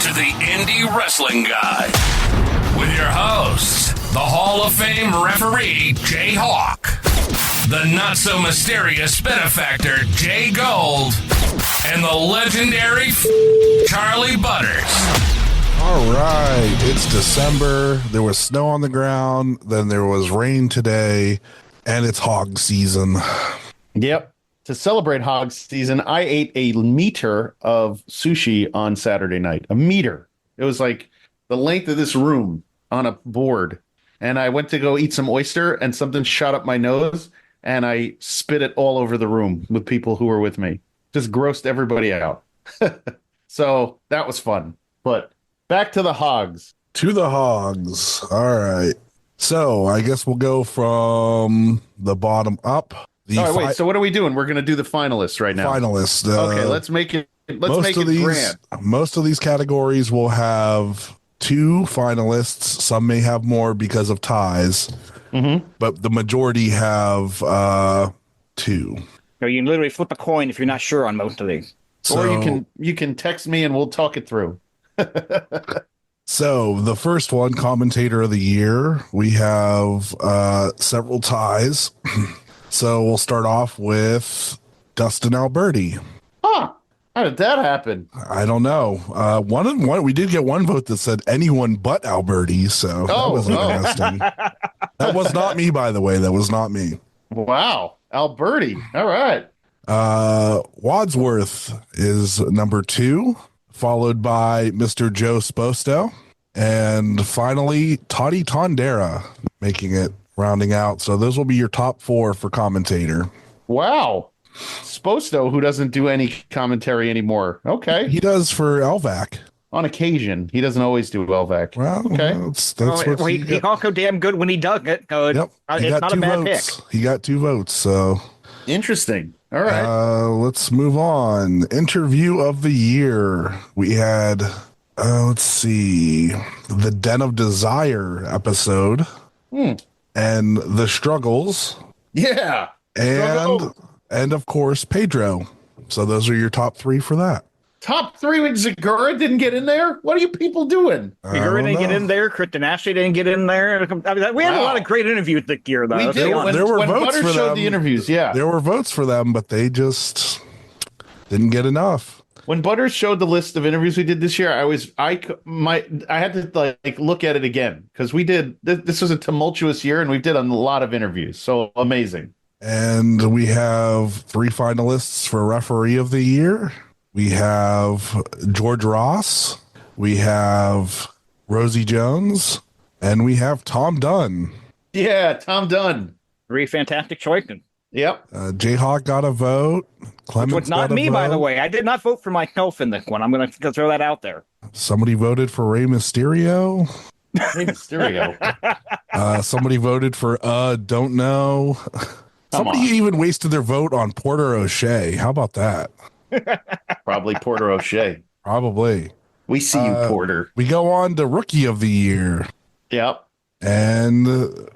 to the Indie Wrestling Guy with your hosts, the Hall of Fame referee, JHawk, the not-so-mysterious benefactor, JGold, and the legendary Charly Butters. All right, it's December. There was snow on the ground, then there was rain today, and it's hog season. Yep. To celebrate hog season, I ate a meter of sushi on Saturday night. A meter. It was like the length of this room on a board. And I went to go eat some oyster, and something shot up my nose, and I spit it all over the room with people who were with me. Just grossed everybody out. So that was fun. But back to the hogs. To the hogs. All right. So I guess we'll go from the bottom up. All right, wait. So what are we doing? We're going to do the finalists right now. Finalists. Okay, let's make it. Let's make it grand. Most of these categories will have 2 finalists. Some may have more because of ties, but the majority have 2. So you can literally flip a coin if you're not sure on most of these. Or you can text me and we'll talk it through. So the first one, commentator of the year, we have several ties. So we'll start off with Dustin Alberti. Huh. How did that happen? I don't know. We did get one vote that said anyone but Alberti, so that was interesting. That was not me, by the way. That was not me. Wow. Alberti. All right. Wadsworth is number 2, followed by Mr. Joe Sposto. And finally, Toddy Tondera making it, rounding out. So those will be your top 4 for commentator. Wow. Sposto, who doesn't do any commentary anymore. Okay. He does for LVAC. On occasion. He doesn't always do LVAC. Well, okay. He's also damn good when he does it. Yep. It's not a bad votes. pick. He got 2 votes. So interesting. All right. Let's move on. Interview of the year. We had, let's see, the Den of Desire episode. And the Struggles. Yeah. And of course, Pedro. So those are your top 3 for that. Top 3 when Zagura didn't get in there? What are you people doing? Zagura didn't get in there. Kristen Ashley didn't get in there. I mean, we had a lot of great interviews this year, though. We did. There were votes Butters for showed them. The interviews, yeah. There were votes for them, but they just didn't get enough. When Butters showed the list of interviews we did this year, I had to like look at it again because we did. This was a tumultuous year, and we did a lot of interviews. So amazing. And we have 3 finalists for referee of the year. We have George Ross, we have Rosie Jones, and we have Tom Dunn. Yeah, Tom Dunn. 3 fantastic choices. Yep. JHawk got a vote. Clemens Which was not me, by the way. I did not vote for myself in this one. I'm going to throw that out there. Somebody voted for Rey Mysterio. Rey Mysterio. Somebody voted for don't know. Somebody even wasted their vote on Porter O'Shea. How about that? Probably Porter O'Shea. Probably. We see you, Porter. We go on to Rookie of the Year. Yep. And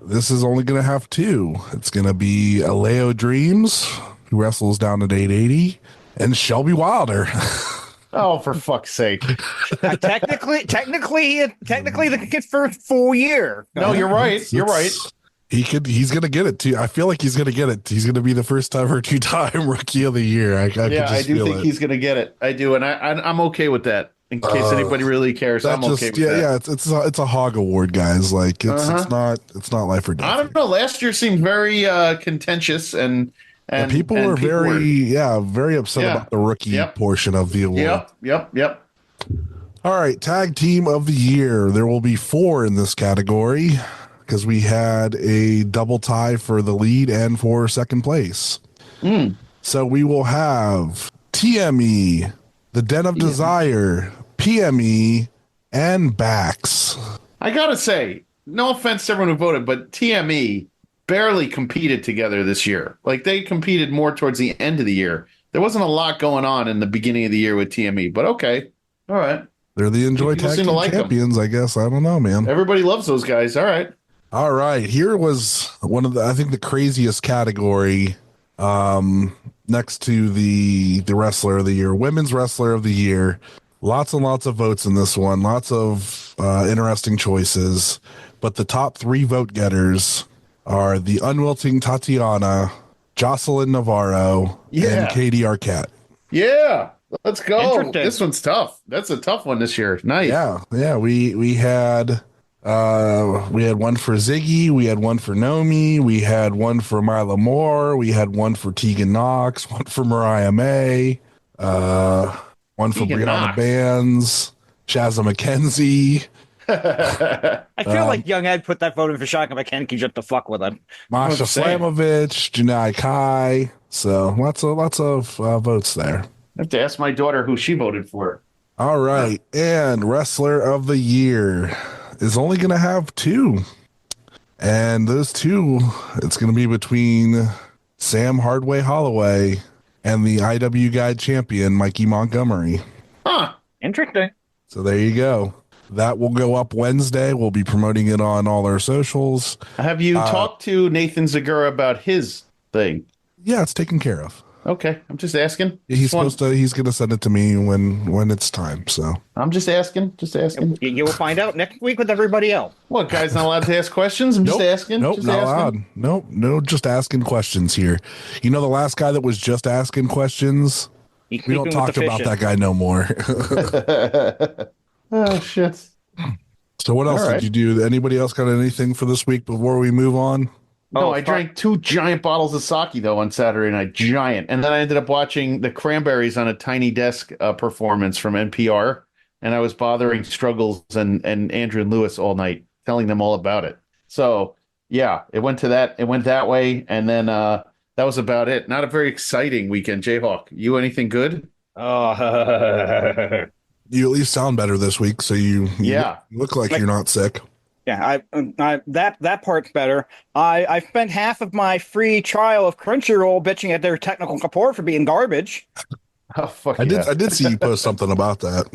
this is only going to have 2. It's going to be Aleo Dreams, who wrestles down at 880, and Shelby Wilder. Oh, for fuck's sake. Technically, the kid's first full year. No, you're right. You're right. He's going to get it too. I feel like he's going to get it. He's going to be the first ever 2-time Rookie of the Year. I do think he's going to get it. I do. And I'm okay with that. In case anybody really cares, I'm okay with that. Yeah, it's a hog award, guys. Like it's not life or death. I don't know. Last year seemed very contentious and people were very upset about the rookie portion of the award. Yep. All right, tag team of the year. There will be 4 in this category because we had a double tie for the lead and for second place. So we will have TME, the Den of Desire, PME, and Bax. I gotta say, no offense to everyone who voted, but TME barely competed together this year. Like, they competed more towards the end of the year. There wasn't a lot going on in the beginning of the year with TME, but okay. All right. They're the Enjoy Tag Team champions, I guess. I don't know, man. Everybody loves those guys. All right. All right. Here was one of the craziest category next to the Wrestler of the Year, Women's Wrestler of the Year. Lots and lots of votes in this one. Lots of interesting choices. But the top 3 vote getters are the unwilting Tatiana, Jocelyn Navarro, and Katie Arquette. Yeah, let's go. Interesting. This one's tough. That's a tough one this year. Nice. Yeah. We had one for Ziggy, we had one for Nomi, we had one for Mila Moore, we had one for Tegan Knox, one for Mariah May, one for Tegan Brianna Knox. Bands, Shazza McKenzie, I feel like Young Ed put that vote in for Shaka McKenzie just to fuck with him. Masha I'm saying. Slamovich, Janai Kai. So lots of votes there. I have to ask my daughter who she voted for. All right. And Wrestler of the Year is only going to have 2. And those 2, it's going to be between Sam Hardway Holloway and the IW Guide champion, Mikey Montgomery. Huh. Interesting. So there you go. That will go up Wednesday. We'll be promoting it on all our socials. Have you talked to Nathan Zagura about his thing? Yeah, it's taken care of. Okay, I'm just asking. He's going to send it to me when it's time. So I'm just asking. You will find out next week with everybody else. What, guys not allowed to ask questions? I'm just asking. Nope, Just not asking. allowed. No, just asking questions here. You know, the last guy that was just asking questions, He's we don't sleeping with talk the about fishes. that guy no more. Oh, shit. So what else All right. did you do? Anybody else got anything for this week before we move on? No, I drank 2 giant bottles of Saki, though, on Saturday night. Giant. And then I ended up watching the Cranberries on a Tiny Desk performance from NPR. And I was bothering Struggles and Andrew and Lewis all night, telling them all about it. So, yeah, it went that way. And then that was about it. Not a very exciting weekend, JHawk. You anything good? Oh, You at least sound better this week, so you Yeah. look like you're not sick. yeah. That part's better. I spent half of my free trial of Crunchyroll bitching at their technical support for being garbage. Oh, fuck I yeah. did see you post something about that.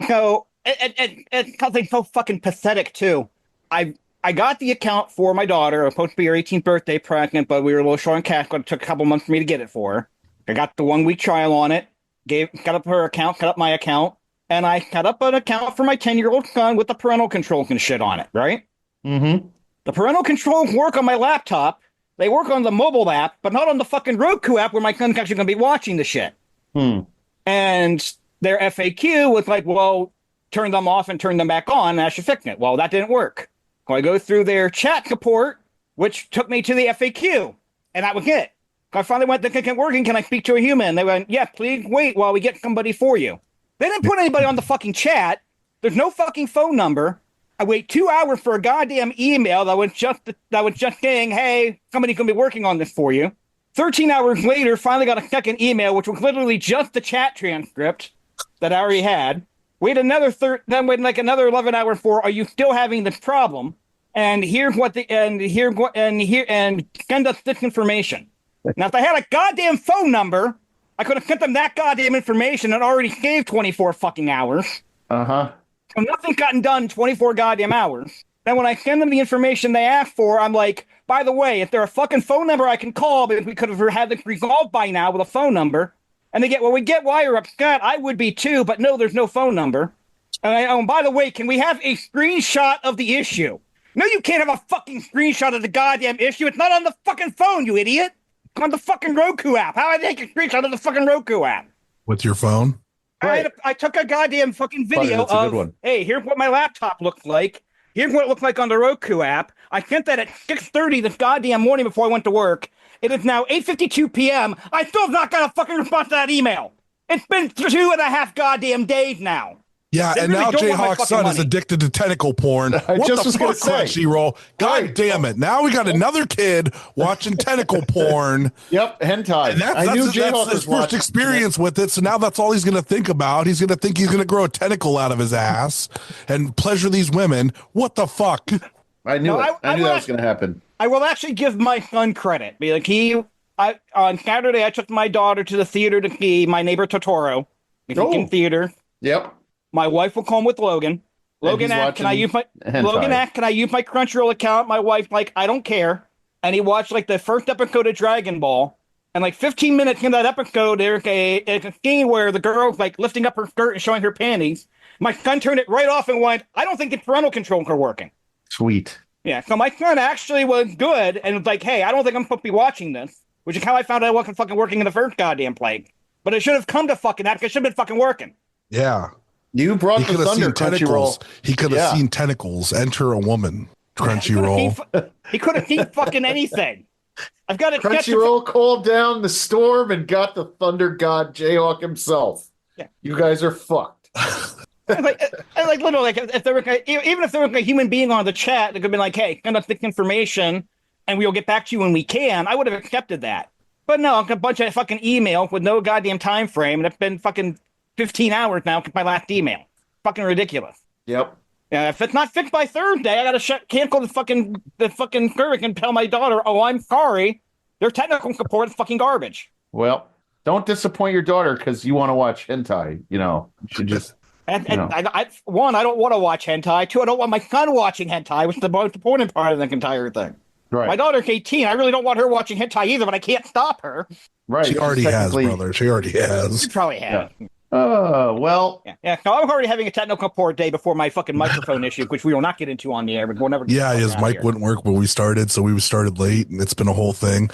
So it's something so fucking pathetic too. I got the account for my daughter. It was supposed to be her 18th birthday present, but we were a little short on cash. But it took a couple months for me to get it for her. I got the 1 week trial on it. Got up her account, got up my account, and I got up an account for my 10-year-old son with the parental controls and shit on it. Right? Mm-hmm. The parental controls work on my laptop. They work on the mobile app, but not on the fucking Roku app where my son's actually going to be watching the shit. And their FAQ was like, well, turn them off and turn them back on, and I should fix it. Well, that didn't work. So I go through their chat support, which took me to the FAQ, and that was it. I finally went, this isn't working. Can I speak to a human? They went, yeah, please wait while we get somebody for you. They didn't put anybody on the fucking chat. There's no fucking phone number. I wait 2 hours for a goddamn email that was just saying, hey, somebody's going to be working on this for you. 13 hours later, finally got a second email, which was literally just the chat transcript that I already had. Wait another then wait like another 11 hours for, are you still having this problem? And here's what and send us this information. Now, if I had a goddamn phone number, I could have sent them that goddamn information and already saved 24 fucking hours. Uh-huh. So nothing's gotten done 24 goddamn hours. Then when I send them the information they asked for, I'm like, by the way, if there's a fucking phone number I can call, because we could have had this resolved by now with a phone number. And they get, well, we get why you're upset. I would be too, but no, there's no phone number. And by the way, can we have a screenshot of the issue? No, you can't have a fucking screenshot of the goddamn issue. It's not on the fucking phone, you idiot. It's on the fucking Roku app. How do I take a screenshot of the fucking Roku app? With your phone? Right. I took a goddamn fucking video that's a good of, one. hey, here's what my laptop looks like. Here's what it looked like on the Roku app. I sent that at 6:30 this goddamn morning before I went to work. It is now 8:52 p.m. I still have not got a fucking response to that email. It's been 2.5 goddamn days now. Yeah, They and really now don't want my JHawk's fucking son is money. addicted to tentacle porn. What just the was gonna fuck, say. Crunchyroll? God Right. damn it. Now we got another kid watching tentacle porn. Yep, hentai. And I knew that's JHawk his was first watching experience with it. So now that's all he's going to think about. He's going to think he's going to grow a tentacle out of his ass and pleasure these women. What the fuck? I knew No, it. I knew that was I- going to happen. I will actually give my son credit. Be like on Saturday I took my daughter to the theater to see My Neighbor Totoro. Oh. In theater. Yep. My wife will come with Logan. Logan he's asked, "Can I watching use my hentai. Logan asked, can I use my Crunchyroll account?" My wife's like, "I don't care." And he watched like the first episode of Dragon Ball. And like 15 minutes into that episode, there's a scene where the girl's like lifting up her skirt and showing her panties. My son turned it right off and went, I don't think the parental controls are working. Sweet. Yeah, so my son actually was good and was like, hey, I don't think I'm supposed to be watching this, which is how I found out I wasn't fucking working in the first goddamn plague. But it should have come to fucking that because it should have been fucking working. Yeah. You brought the thunder, Crunchyroll. He could have seen tentacles enter a woman. Crunchyroll. He could have seen fucking anything. I've got it. Crunchyroll called down the storm and got the thunder god JHawk himself. Yeah. You guys are fucked. like literally, like if there were even if there was a human being on the chat that could have been like, hey, send us this information and we'll get back to you when we can, I would have accepted that. But no, a bunch of fucking email with no goddamn time frame, and it's been fucking 15 hours now since my last email. Fucking ridiculous. Yep. Yeah, if it's not fixed by Thursday, I gotta cancel the fucking service and tell my daughter, oh, I'm sorry, their technical support is fucking garbage. Well, don't disappoint your daughter because you want to watch hentai. You know, you should just. I don't want to watch hentai. Two, I don't want my son watching hentai, which is the most important part of the entire thing. Right. My daughter's 18. I really don't want her watching hentai either, but I can't stop her. Right. She already has, brother. She already has. She probably has. Yeah. Well. Yeah. So I'm already having a technical support day before my fucking microphone issue, which we will not get into on the air, but we'll never. Yeah, his mic wouldn't work when we started, so we started late, and it's been a whole thing.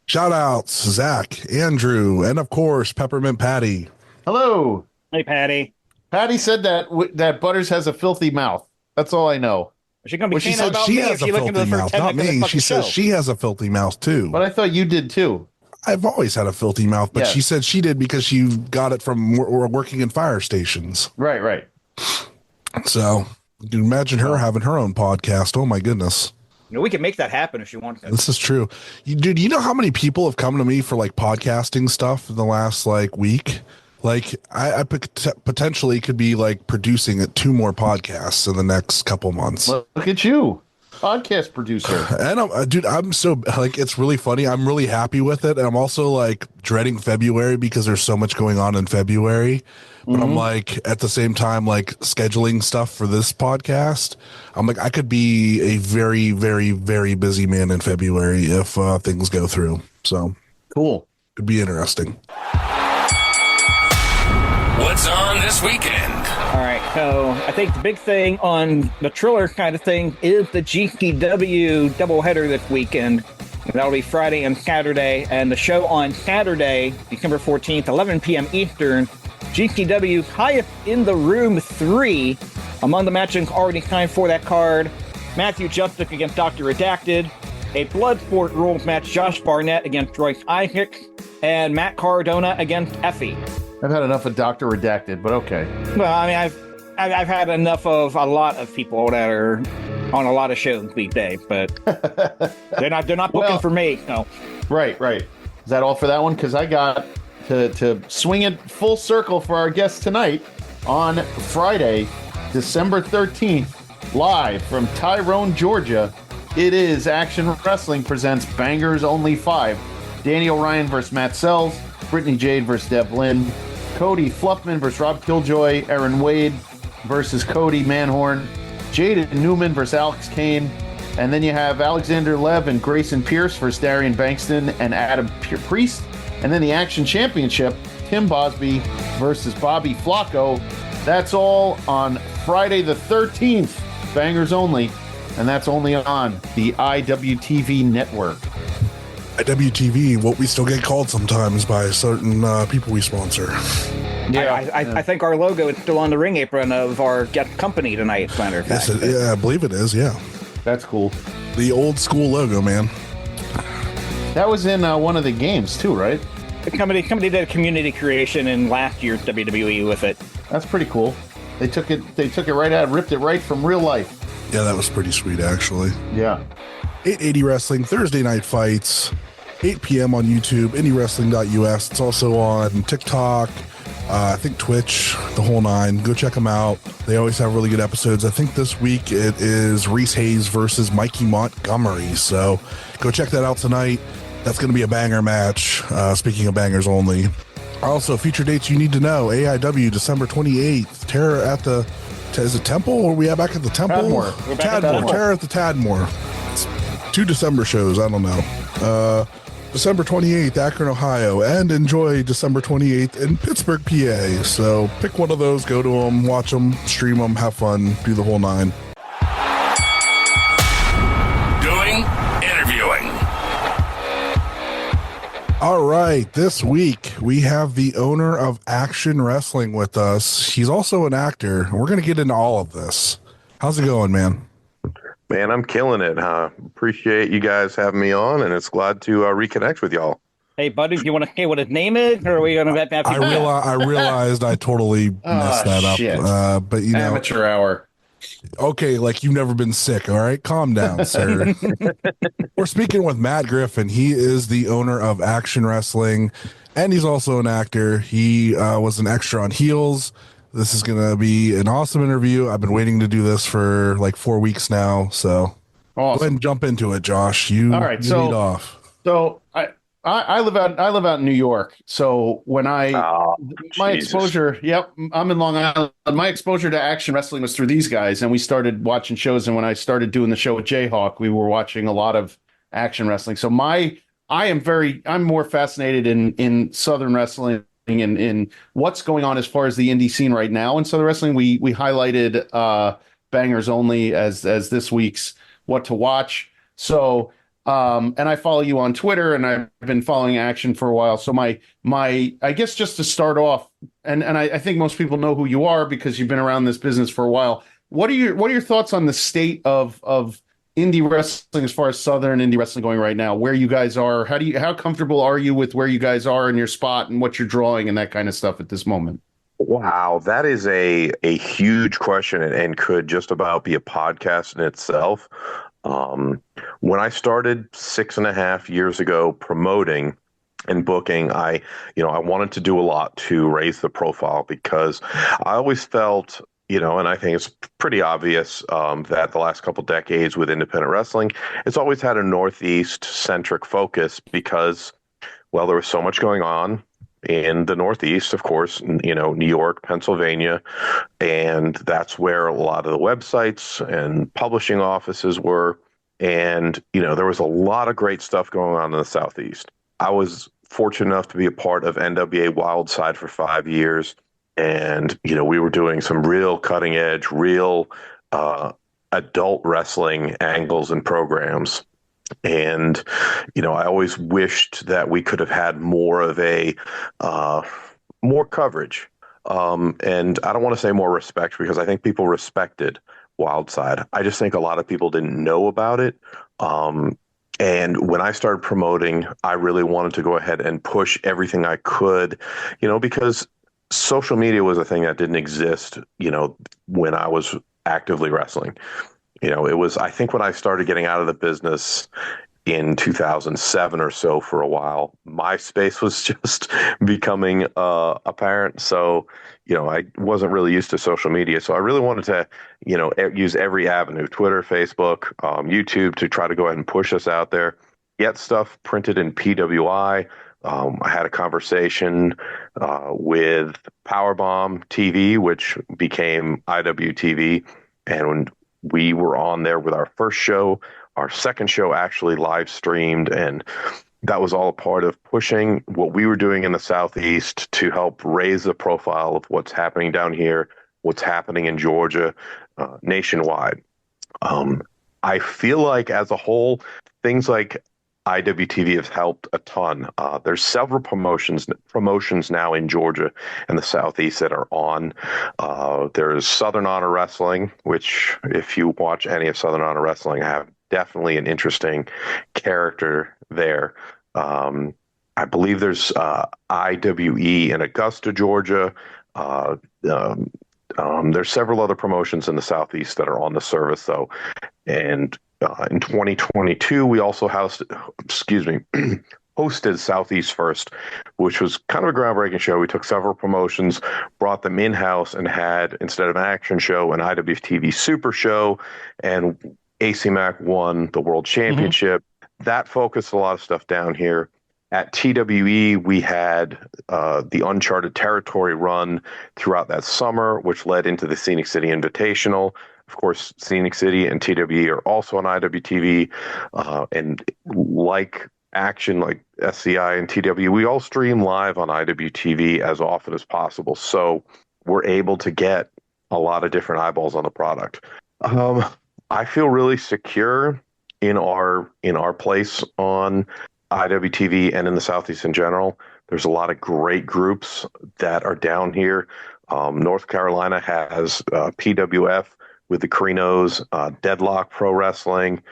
Shout outs, Zach, Andrew, and of course, Peppermint Patty. Hello. Hey, Patty. Patty said that Butters has a filthy mouth. That's all I know. She gonna be she said she has a filthy mouth, not me. She says she has a filthy mouth too. But I thought you did too. I've always had a filthy mouth, but she said she did because she got it from working in fire stations. Right. So you can imagine her having her own podcast. Oh my goodness. You know, we can make that happen if she wants to. This is true. Dude, you know how many people have come to me for like podcasting stuff in the last like week? Like I potentially could be like producing 2 more podcasts in the next couple months. Look at you, podcast producer. And dude, I'm so like, it's really funny. I'm really happy with it. And I'm also like dreading February because there's so much going on in February. But I'm like, at the same time, like scheduling stuff for this podcast. I'm like, I could be a very, very, very busy man in February if things go through. So cool. It'd be interesting. What's on this weekend? All right, so I think the big thing on the Triller kind of thing is the GCW doubleheader this weekend. That'll be Friday and Saturday, and the show on Saturday, December 14th, 11 p.m. Eastern, GCW Highest in the Room 3. Among the matches already signed for that card, Matthew Justice against Dr. Redacted, a Bloodsport rules match, Josh Barnett against Royce Isaacs, and Matt Cardona against Effie. I've had enough of Dr. Redacted, but okay. Well, I mean, I've had enough of a lot of people that are on a lot of shows these days, but they're not booking for me. No. Right. Is that all for that one? Because I got to swing it full circle for our guest tonight on Friday, December 13th, live from Tyrone, Georgia. It is Action Wrestling presents Bangers Only 5. Daniel Ryan versus Matt Sells, Brittany Jade versus Deb Lynn, Cody Fluffman versus Rob Killjoy, Aaron Wade versus Cody Manhorn, Jaden Newman versus Alex Kane, and then you have Alexander Lev and Grayson Pierce versus Darian Bankston and Adam Priest, and then the Action Championship, Tim Bosby versus Bobby Flacco. That's all on Friday the 13th, Bangers Only, and that's only on the IWTV network. IWTV, what we still get called sometimes by certain people we sponsor. Yeah, I think our logo is still on the ring apron of our guest company tonight, as a matter of fact. Yes, I believe it is, yeah. That's cool. The old school logo, man. That was in one of the games too, right? The company did a community creation in last year's WWE with it. That's pretty cool. They took it right out, ripped it right from real life. Yeah, that was pretty sweet, actually. Yeah. 880 Wrestling, Thursday night fights, 8 p.m. on YouTube, indiewrestling.us. It's also on TikTok, I think Twitch, the whole 9. Go check them out. They always have really good episodes. I think this week it is Reese Hayes versus Mikey Montgomery. So go check that out tonight. That's going to be a banger match. Speaking of bangers only. Also, future dates you need to know. AIW, December 28th. Terror at the... Is it Temple? Or are we back at the Temple? Tadmore. Terror at the Tadmore. It's 2 December shows. I don't know. December 28th, Akron, Ohio, and enjoy December 28th in Pittsburgh, PA. So pick one of those, go to them, watch them, stream them, have fun, do the whole nine. Interviewing. All right, this week we have the owner of Action Wrestling with us. He's also an actor. We're going to get into all of this. How's it going, man? Man, I'm killing it. Appreciate you guys having me on, and it's glad to reconnect with y'all. Hey, buddy, do you want to say what his name is, or are we going to have to? I realized I totally messed that up. But you know, amateur hour. Okay, like you've never been sick. All right, calm down, sir. We're speaking with Matt Griffin. He is the owner of Action Wrestling, and he's also an actor. He was an extra on Heels. This is going to be an awesome interview. I've been waiting to do this for like 4 weeks now. So awesome. Go ahead and jump into it, Josh. All right, so lead off. So I live out in New York. So when my exposure, I'm in Long Island. My exposure to Action Wrestling was through these guys, and we started watching shows. And when I started doing the show with JHawk, we were watching a lot of Action Wrestling. So I'm more fascinated in Southern wrestling and in what's going on as far as the indie scene right now in Southern wrestling. We highlighted Bangers Only as this week's What to Watch. So. And I follow you on Twitter, and I've been following Action for a while. So my I guess just to start off, and I think most people know who you are because you've been around this business for a while. What are your thoughts on the state of indie wrestling as far as Southern indie wrestling going right now? Where you guys are? How comfortable are you with where you guys are in your spot and what you're drawing and that kind of stuff at this moment? Wow, that is a huge question and could just about be a podcast in itself. When I started 6.5 years ago promoting and booking, I wanted to do a lot to raise the profile because I always felt, and I think it's pretty obvious that the last couple decades with independent wrestling, it's always had a Northeast centric focus because, well, there was so much going on in the Northeast, of course, New York, Pennsylvania, and that's where a lot of the websites and publishing offices were. And, there was a lot of great stuff going on in the Southeast. I was fortunate enough to be a part of NWA Wildside for 5 years. And, we were doing some real cutting edge, real adult wrestling angles and programs. And, I always wished that we could have had more of more coverage. And I don't want to say more respect because I think people respected Wildside. I just think a lot of people didn't know about it. And when I started promoting, I really wanted to go ahead and push everything I could, because social media was a thing that didn't exist, when I was actively wrestling. I think when I started getting out of the business in 2007 or so for a while, MySpace was just becoming apparent. So, I wasn't really used to social media. So I really wanted to, use every avenue, Twitter, Facebook, YouTube, to try to go ahead and push us out there, get stuff printed in PWI. I had a conversation with Powerbomb TV, which became IWTV. And when we were on there with our first show, our second show actually live streamed, and that was all a part of pushing what we were doing in the Southeast to help raise the profile of what's happening down here, what's happening in Georgia, nationwide. I feel like as a whole, things like IWTV have helped a ton. There's several promotions now in Georgia and the Southeast that are on. There's Southern Honor Wrestling, which if you watch any of Southern Honor Wrestling, I have definitely an interesting character there. I believe there's IWE in Augusta, Georgia. There's several other promotions in the Southeast that are on the service, though. And in 2022, we also hosted Southeast First, which was kind of a groundbreaking show. We took several promotions, brought them in-house, and had, instead of an action show, an IWTV Super Show, and ACMAC won the World Championship. Mm-hmm. That focused a lot of stuff down here. At TWE, we had the Uncharted Territory run throughout that summer, which led into the Scenic City Invitational. Of course, Scenic City and TWE are also on IWTV. And like action like SCI and TW, we all stream live on IWTV as often as possible. So we're able to get a lot of different eyeballs on the product. I feel really secure in our place on IWTV and in the Southeast in general. There's a lot of great groups that are down here. North Carolina has PWF with the Carinos, Deadlock Pro Wrestling.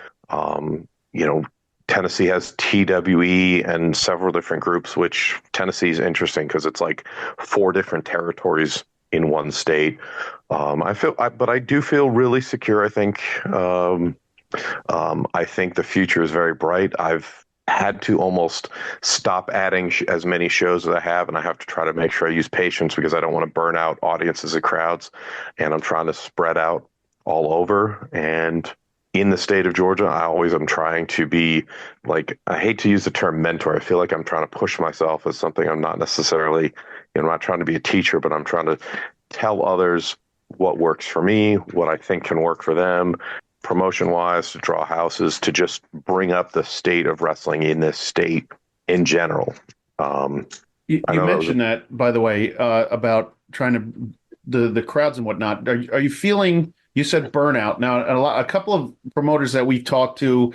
Tennessee has TWE and several different groups, which Tennessee is interesting because it's like 4 different territories in one state. But I do feel really secure. I think the future is very bright. I've had to almost stop adding as many shows as I have, and I have to try to make sure I use patience because I don't want to burn out audiences and crowds, and I'm trying to spread out all over. And in the state of Georgia, I always am trying to be like, I hate to use the term mentor. I feel like I'm trying to push myself as something I'm not necessarily, I'm not trying to be a teacher, but I'm trying to tell others what works for me, what I think can work for them, promotion wise, to draw houses, to just bring up the state of wrestling in this state in general. You mentioned that, by the way, about trying to the crowds and whatnot. Are you feeling? You said burnout. Now, a couple of promoters that we've talked to,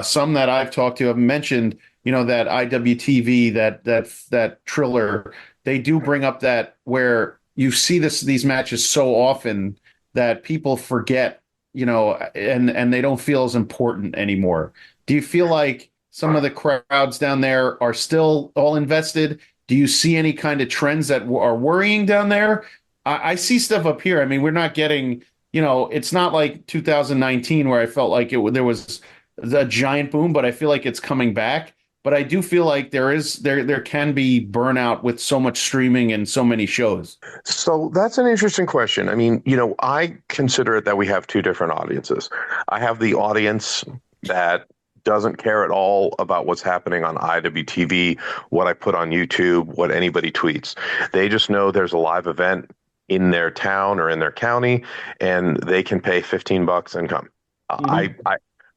some that I've talked to, have mentioned, that IWTV, that Triller, they do bring up that where you see these matches so often that people forget, and they don't feel as important anymore. Do you feel like some of the crowds down there are still all invested? Do you see any kind of trends that are worrying down there? I see stuff up here. I mean, we're not getting. It's not like 2019 where I felt like there was a giant boom, but I feel like it's coming back. But I do feel like there can be burnout with so much streaming and so many shows. So that's an interesting question. I mean, I consider it that we have 2 different audiences. I have the audience that doesn't care at all about what's happening on IWTV, what I put on YouTube, what anybody tweets. They just know there's a live event in their town or in their county, and they can pay $15 and come.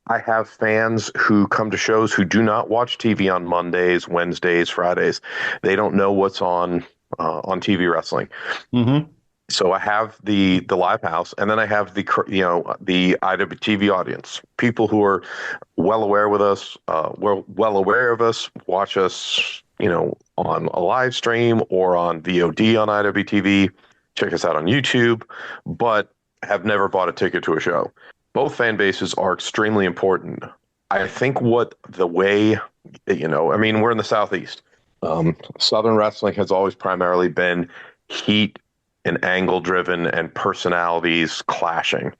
I have fans who come to shows who do not watch TV on Mondays, Wednesdays, Fridays. They don't know what's on TV wrestling. Mm-hmm. So I have the live house, and then I have the IWTV audience, people who are well aware with us, well aware of us, watch us, on a live stream or on VOD on IWTV. Check us out on YouTube, but have never bought a ticket to a show. Both fan bases are extremely important. I think we're in the Southeast. Southern wrestling has always primarily been heat and angle driven and personalities clashing.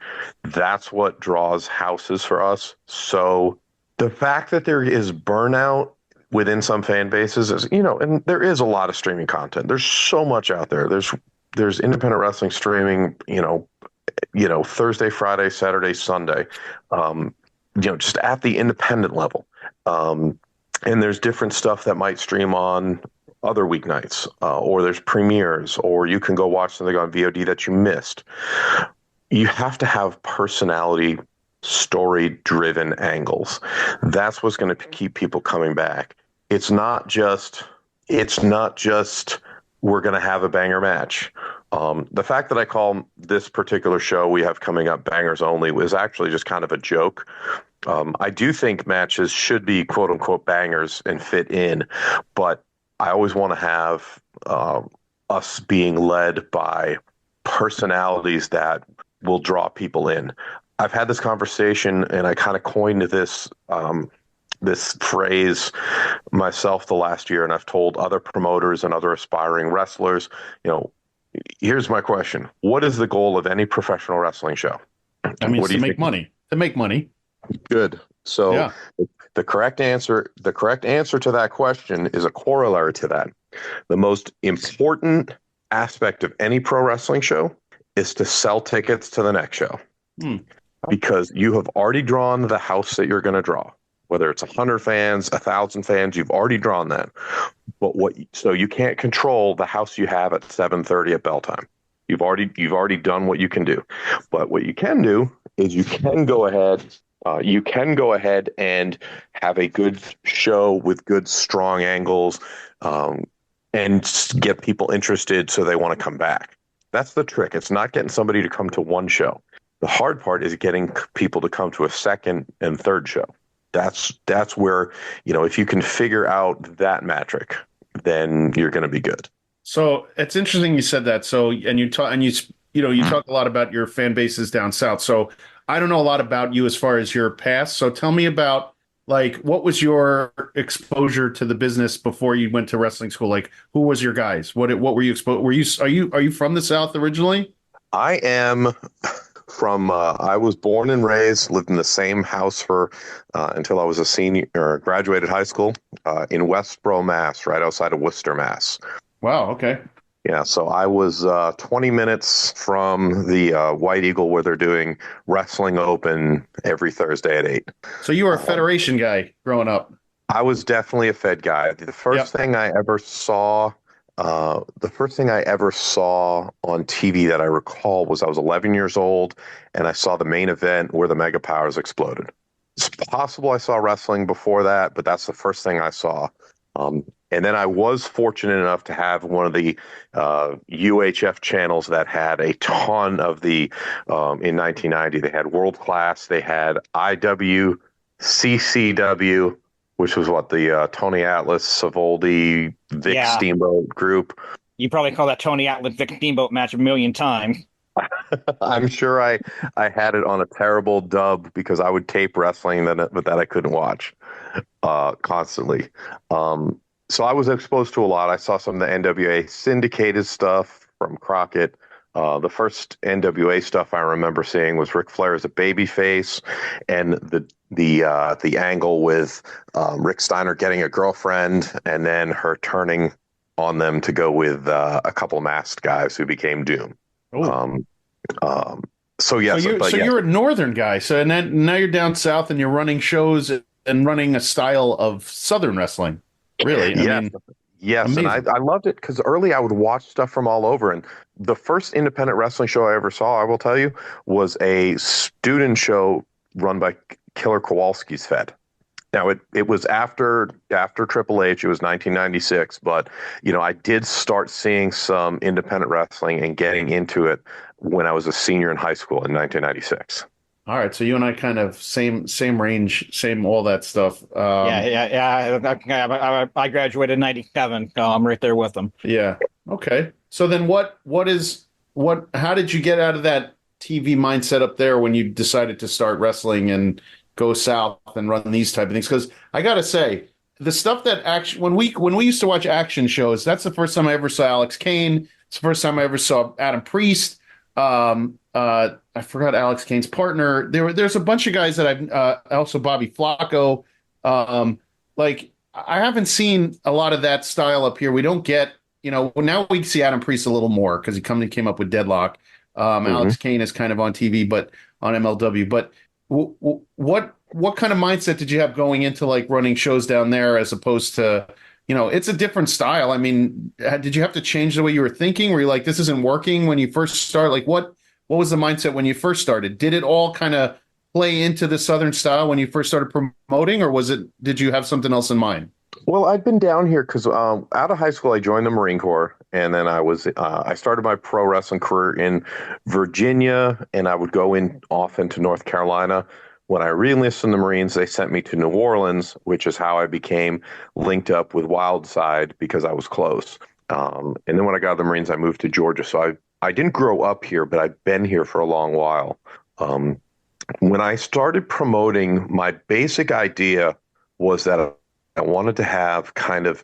That's what draws houses for us. So the fact that there is burnout within some fan bases is, and there is a lot of streaming content. There's so much out there. There's independent wrestling streaming, Thursday, Friday, Saturday, Sunday, just at the independent level. And there's different stuff that might stream on other weeknights, or there's premieres, or you can go watch something on VOD that you missed. You have to have personality, story-driven angles. That's what's going to keep people coming back. It's not just we're going to have a banger match. The fact that I call this particular show we have coming up Bangers Only was actually just kind of a joke. I do think matches should be quote unquote bangers and fit in, but I always want to have us being led by personalities that will draw people in. I've had this conversation, and I kind of coined this phrase myself the last year, and I've told other promoters and other aspiring wrestlers, here's my question. What is the goal of any professional wrestling show? I mean, to make money. To make money. Good. So yeah. The correct answer to that question is a corollary to that. The most important aspect of any pro wrestling show is to sell tickets to the next show. Because you have already drawn the house that you're going to draw. Whether it's 100 fans, 1,000 fans, you've already drawn that. But so you can't control the house you have at 7:30 at bell time. You've already done what you can do. But what you can do is you can go ahead You can go ahead and have a good show with good, strong angles, and get people interested so they want to come back. That's the trick. It's not getting somebody to come to one show. The hard part is getting people to come to a second and third show. That's where, if you can figure out that metric, then you're going to be good. So it's interesting you said that. So, and you talk a lot about your fan bases down south. So I don't know a lot about you as far as your past. So tell me about, like, what was your exposure to the business before you went to wrestling school? Like, who was your guys? What were you exposed? Are you from the South originally? I am from, I was born and raised, lived in the same house for until I was a senior or graduated high school in Westboro, Mass, right outside of Worcester, Mass. Wow. Okay. Yeah, so I was 20 minutes from the White Eagle, where they're doing Wrestling Open every Thursday at 8. So you were a Federation guy growing up. I was definitely a Fed guy. The first thing I ever saw on TV that I recall was I was 11 years old, and I saw the main event where the Mega Powers exploded. It's possible I saw wrestling before that, but that's the first thing I saw. And then I was fortunate enough to have one of the UHF channels that had a ton of the, in 1990, they had World Class, they had IWCCW, which was the Tony Atlas, Savoldi, Vic Steamboat group. You probably call that Tony Atlas Vic Steamboat match a million times. I'm sure I had it on a terrible dub because I would tape wrestling that I couldn't watch constantly. So I was exposed to a lot. I saw some of the NWA syndicated stuff from Crockett. The first NWA stuff I remember seeing was Ric Flair as a babyface, and the angle with Rick Steiner getting a girlfriend and then her turning on them to go with a couple masked guys who became Doom. So yes, so you're a northern guy. So and then now you're down south and you're running shows and running a style of Southern wrestling. Really? Yes. Amazing. And I loved it because early I would watch stuff from all over. And the first independent wrestling show I ever saw, I will tell you, was a student show run by Killer Kowalski's Fed. Now, it was after Triple H. It was 1996. But, I did start seeing some independent wrestling and getting into it when I was a senior in high school in 1996. All right, so you and I kind of same range, same all that stuff. Yeah. I graduated in 97, so I'm right there with them. Yeah. Okay. So then how did you get out of that TV mindset up there when you decided to start wrestling and go south and run these type of things? Because I got to say, the stuff that when we used to watch action shows, that's the first time I ever saw Alex Kane. It's the first time I ever saw Adam Priest. I forgot Alex Kane's partner. There's a bunch of guys that I've also Bobby Flacco. Like I haven't seen a lot of that style up here. We don't get, now we see Adam Priest a little more because he came up with Deadlock. Alex Kane is kind of on TV, but on MLW. But what kind of mindset did you have going into like running shows down there as opposed to, it's a different style. I mean, did you have to change the way you were thinking? Were you like, this isn't working when you first started? Like, what was the mindset when you first started? Did it all kind of play into the Southern style when you first started promoting, or did you have something else in mind? Well, I'd been down here because out of high school, I joined the Marine Corps, and then I started my pro wrestling career in Virginia, and I would go off into North Carolina. When I re-enlisted in the Marines, they sent me to New Orleans, which is how I became linked up with Wildside because I was close. And then when I got out of the Marines, I moved to Georgia. So I didn't grow up here, but I've been here for a long while. When I started promoting, my basic idea was that I wanted to have kind of,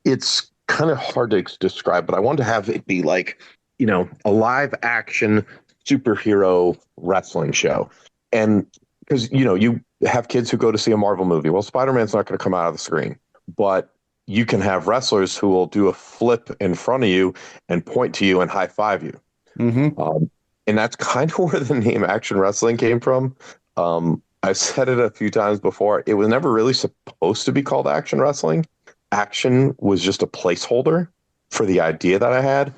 it's kind of hard to describe, but I wanted to have it be like, a live action superhero wrestling show. And because, you have kids who go to see a Marvel movie. Well, Spider-Man's not going to come out of the screen, but you can have wrestlers who will do a flip in front of you and point to you and high five you. Mm-hmm. And that's kind of where the name action wrestling came from. I've said it a few times before. It was never really supposed to be called action wrestling. Action was just a placeholder for the idea that I had.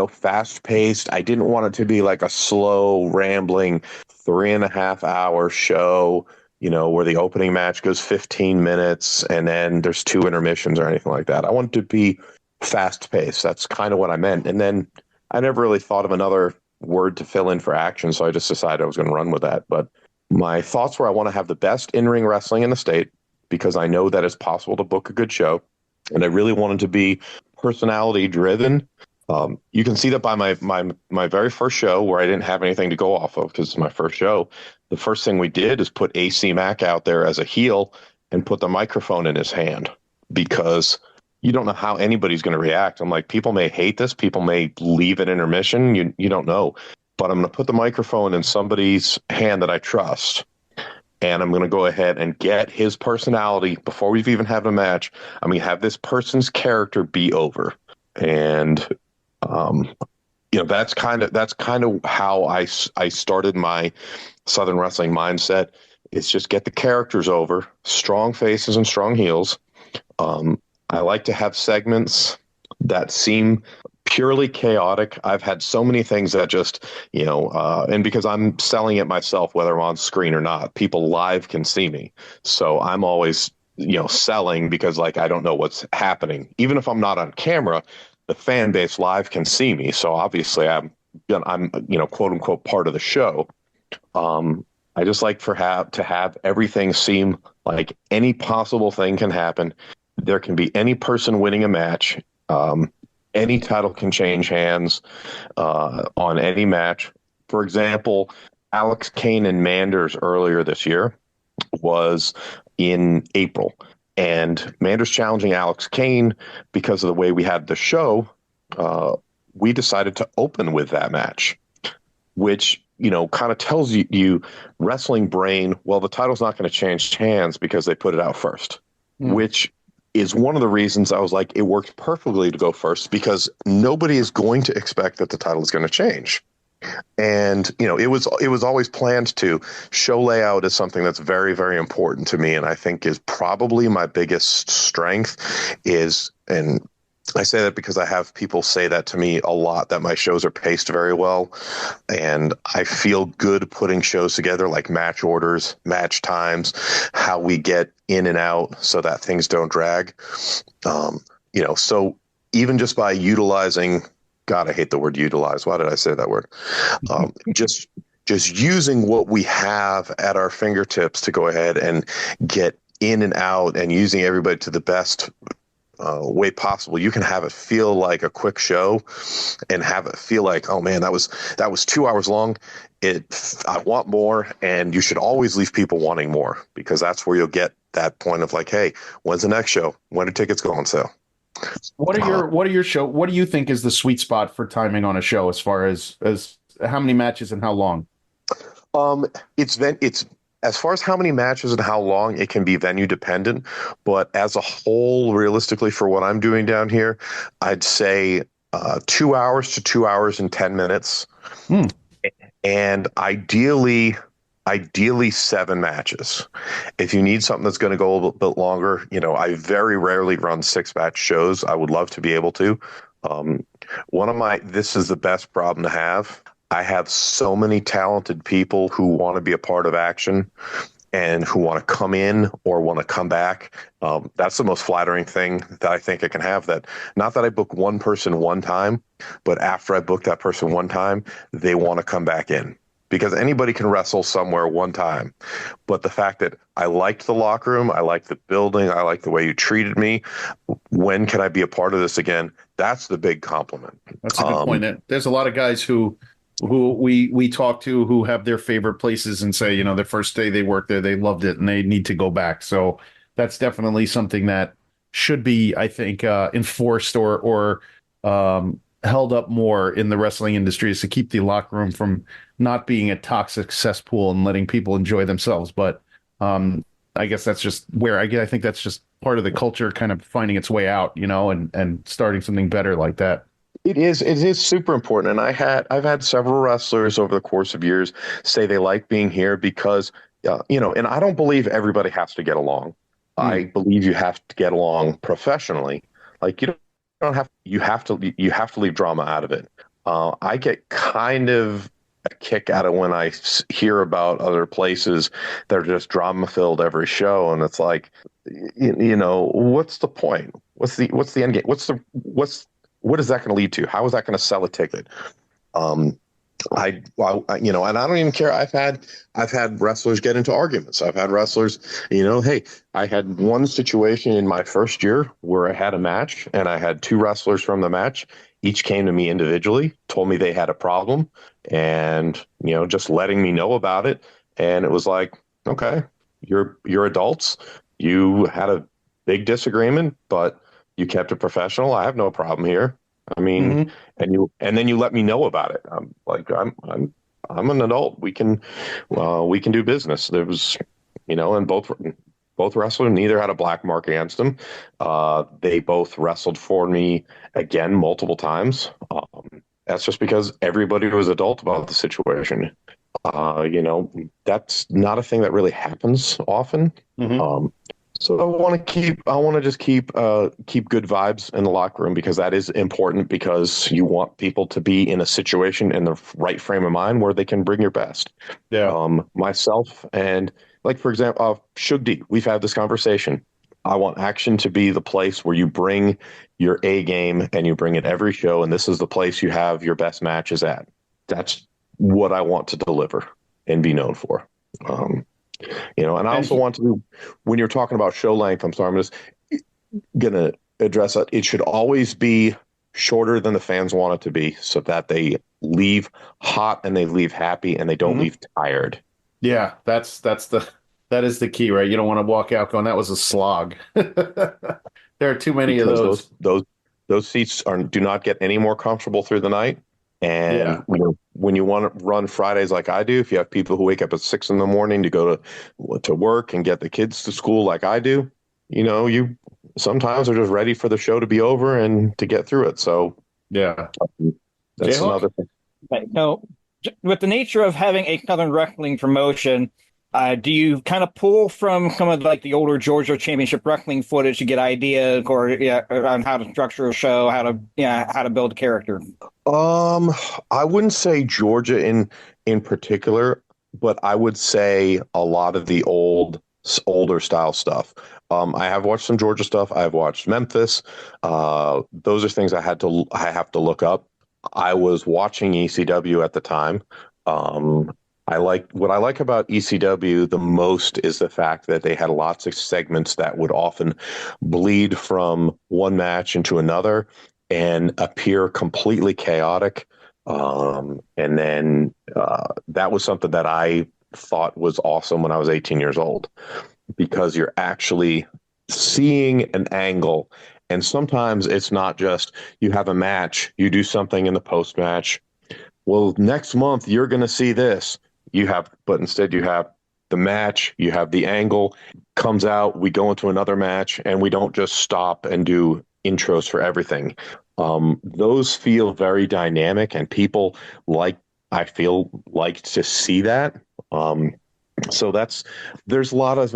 fast paced. I didn't want it to be like a slow, rambling 3.5 hour show, where the opening match goes 15 minutes and then there's 2 intermissions or anything like that. I want it to be fast paced. That's kind of what I meant. And then I never really thought of another word to fill in for action, so I just decided I was going to run with that. But my thoughts were I want to have the best in-ring wrestling in the state because I know that it's possible to book a good show. And I really wanted to be personality driven. You can see that by my very first show where I didn't have anything to go off of because it's my first show. The first thing we did is put AC Mack out there as a heel and put the microphone in his hand because you don't know how anybody's going to react. I'm like, people may hate this. People may leave at intermission. You don't know. But I'm going to put the microphone in somebody's hand that I trust. And I'm going to go ahead and get his personality before we've even had a match. I'm going to have this person's character be over. And that's kind of how I started my Southern wrestling mindset. It's just get the characters over, strong faces and strong heels. I like to have segments that seem purely chaotic. I've had so many things that just, and because I'm selling it myself, whether I'm on screen or not, people live can see me. So I'm always, selling because I don't know what's happening. Even if I'm not on camera, the fan base live can see me. So obviously I'm quote unquote part of the show. I just like to have everything seem like any possible thing can happen. There can be any person winning a match. Any title can change hands on any match. For example, Alex Kane and Manders earlier this year was in April. And Manders challenging Alex Kane because of the way we had the show, we decided to open with that match, which, kind of tells you wrestling brain, well, the title's not going to change hands because they put it out first, which is one of the reasons I was like, it worked perfectly to go first because nobody is going to expect that the title is going to change. And, it was always planned to. Show layout is something that's very, very important to me. And I think is probably my biggest strength and I say that because I have people say that to me a lot, that my shows are paced very well. And I feel good putting shows together, like match orders, match times, how we get in and out so that things don't drag. So even just by utilizing, God, I hate the word utilize. Why did I say that word? Just using what we have at our fingertips to go ahead and get in and out and using everybody to the best way possible. You can have it feel like a quick show and have it feel like, oh man, that was 2 hours long. I want more, and you should always leave people wanting more because that's where you'll get that point of like, hey, when's the next show? When are tickets go on sale? What do you think is the sweet spot for timing on a show as far as how many matches and how long? It's as far as how many matches and how long, it can be venue dependent, but as a whole, realistically, for what I'm doing down here, I'd say 2 hours to 2 hours and 10 minutes. And ideally 7 matches. If you need something that's going to go a little bit longer, I very rarely run 6-match shows. I would love to be able to. This is the best problem to have. I have so many talented people who want to be a part of action and who want to come in or want to come back. That's the most flattering thing that I think I can have. That not that I book one person one time, but after I book that person one time, they want to come back in. Because anybody can wrestle somewhere one time. But the fact that I liked the locker room, I liked the building, I liked the way you treated me, when can I be a part of this again? That's the big compliment. That's a good point. There's a lot of guys who we talk to who have their favorite places and say, their first day they worked there, they loved it and they need to go back. So that's definitely something that should be, I think, enforced or held up more in the wrestling industry, is to keep the locker room from not being a toxic cesspool and letting people enjoy themselves. But I guess that's just where I think that's just part of the culture kind of finding its way out, and starting something better like that. It is super important. And I've had several wrestlers over the course of years say they like being here because, and I don't believe everybody has to get along. I believe you have to get along professionally. Like you have to leave drama out of it. I get kind of a kick out of when I hear about other places that are just drama filled every show, and it's like, what's the point? What's the end game? What is that going to lead to? How is that going to sell a ticket? And I don't even care. I've had wrestlers get into arguments. I've had wrestlers, hey, I had one situation in my first year where I had a match and I had two wrestlers from the match. Each came to me individually, told me they had a problem and, just letting me know about it. And it was like, okay, you're adults. You had a big disagreement, but you kept it professional. I have no problem here. I mean, and then you let me know about it. I'm like, I'm an adult. We can do business. There was, and both wrestlers, neither had a black mark against them. They both wrestled for me again multiple times. That's just because everybody was adult about the situation. That's not a thing that really happens often. So I want to just keep good vibes in the locker room, because that is important, because you want people to be in a situation in the right frame of mind where they can bring your best. Yeah. Myself and, like, for example, Shug D, we've had this conversation. I want Action to be the place where you bring your A game and you bring it every show, and this is the place you have your best matches at. That's what I want to deliver and be known for. And I also want to, when you're talking about show length, I'm sorry, I'm just going to address that. It should always be shorter than the fans want it to be, so that they leave hot and they leave happy and they don't leave tired. Yeah, that is the key, right? You don't want to walk out going, that was a slog. There are too many Because of those. Those seats do not get any more comfortable through the night. And when you want to run Fridays like I do, if you have people who wake up at 6 a.m. to go to work and get the kids to school like I do, you sometimes are just ready for the show to be over and to get through it. So yeah, that's JHawk? another thing. No, with the nature of having a Southern wrestling promotion, do you kind of pull from some of like the older Georgia Championship Wrestling footage to get ideas on how to structure a show, how to build a character? I wouldn't say Georgia in particular, but I would say a lot of the older style stuff. I have watched some Georgia stuff. I've watched Memphis. Those are things I have to look up. I was watching ECW at the time. What I like about ECW the most is the fact that they had lots of segments that would often bleed from one match into another and appear completely chaotic. And then that was something that I thought was awesome when I was 18 years old, because you're actually seeing an angle. And sometimes it's not just you have a match, you do something in the post match. Well, next month you're going to see this. But instead you have the match, you have the angle, comes out, we go into another match, and we don't just stop and do intros for everything. Those feel very dynamic, and people I feel like to see that. So there's a lot of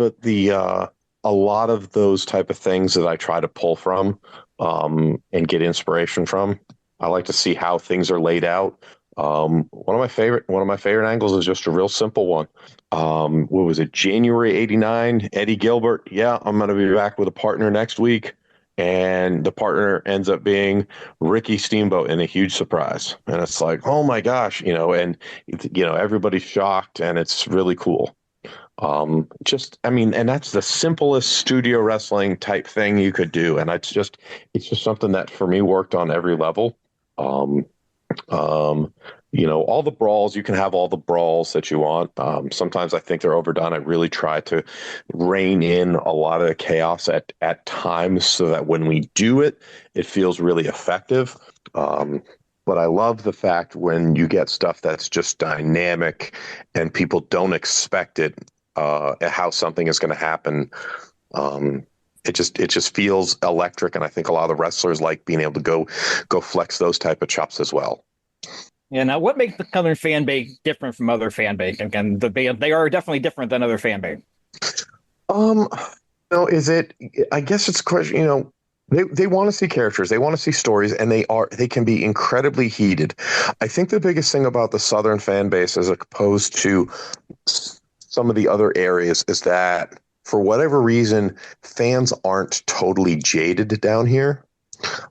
those type of things that I try to pull from, and get inspiration from. I like to see how things are laid out. One of my favorite angles is just a real simple one. What was it? January '89. Eddie Gilbert. Yeah, I'm going to be back with a partner next week, and the partner ends up being Ricky Steamboat, in a huge surprise. And it's like, oh my gosh, and everybody's shocked, and it's really cool. And that's the simplest studio wrestling type thing you could do, and it's just something that for me worked on every level. All the brawls, you can have all the brawls that you want. Sometimes I think they're overdone. I really try to rein in a lot of the chaos at times, so that when we do it, it feels really effective. But I love the fact when you get stuff that's just dynamic and people don't expect it, how something is going to happen. It just feels electric, and I think a lot of the wrestlers like being able to go flex those type of chops as well. Yeah. Now, what makes the Southern fan base different from other fan base? Again, they are definitely different than other fan base. Is it? I guess it's a question. They want to see characters, they want to see stories, and they can be incredibly heated. I think the biggest thing about the Southern fan base as opposed to some of the other areas is that for whatever reason, fans aren't totally jaded down here.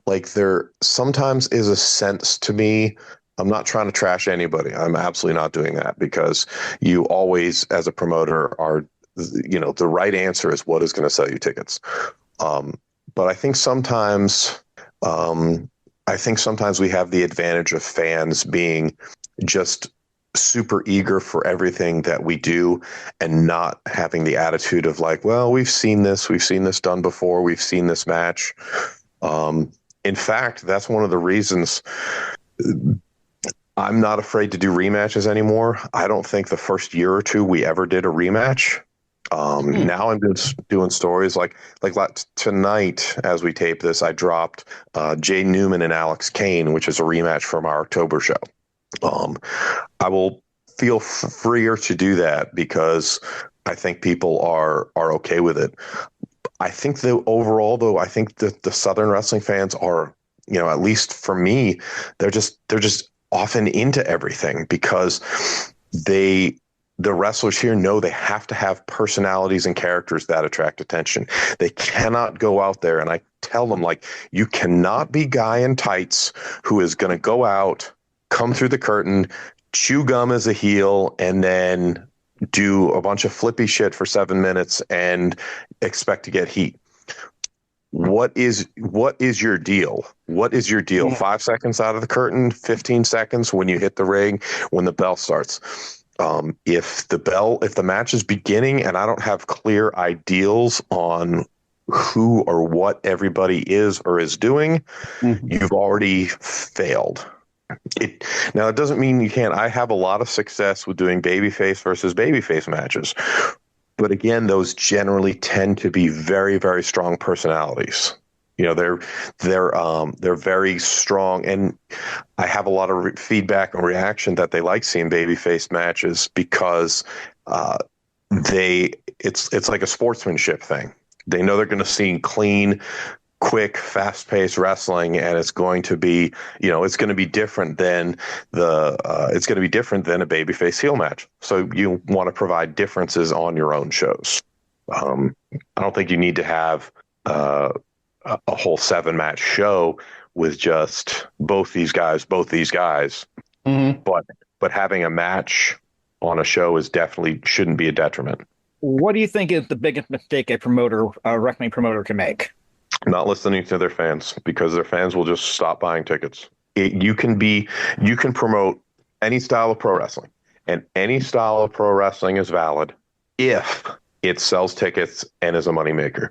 Like there sometimes is a sense to me. I'm not trying to trash anybody. I'm absolutely not doing that because you always, as a promoter, are, the right answer is what is going to sell you tickets. But I think sometimes we have the advantage of fans being just super eager for everything that we do and not having the attitude of like, well, we've seen this done before, we've seen this match. In fact, that's one of the reasons I'm not afraid to do rematches anymore. I don't think the first year or two we ever did a rematch. Now I'm just doing stories like tonight as we tape this, I dropped Jay Newman and Alex Kane, which is a rematch from our October show. I will feel freer to do that because I think people are okay with it. I think overall, though, I think that the Southern wrestling fans are, at least for me, they're just often into everything because the wrestlers here know they have to have personalities and characters that attract attention. They cannot go out there, and I tell them, like, you cannot be guy in tights who is going to go out, come through the curtain, chew gum as a heel, and then do a bunch of flippy shit for 7 minutes and expect to get heat. What is your deal? What is your deal? 5 seconds out of the curtain, 15 seconds when you hit the ring, when the bell starts. If the match is beginning and I don't have clear ideals on who or what everybody is or is doing, you've already failed. Now, it doesn't mean you can't. I have a lot of success with doing babyface versus babyface matches. But again, those generally tend to be very, very strong personalities. They're very strong, and I have a lot of feedback and reaction that they like seeing babyface matches because it's like a sportsmanship thing. They know they're going to see clean, quick, fast-paced wrestling, and it's going to be, it's going to be different than a babyface heel match. So you want to provide differences on your own shows. I don't think you need to have a whole 7-match show with just both these guys. Mm-hmm. But having a match on a show definitely shouldn't be a detriment. What do you think is the biggest mistake a wrestling promoter can make? Not listening to their fans, because their fans will just stop buying tickets. You can promote any style of pro wrestling, and any style of pro wrestling is valid if it sells tickets and is a moneymaker.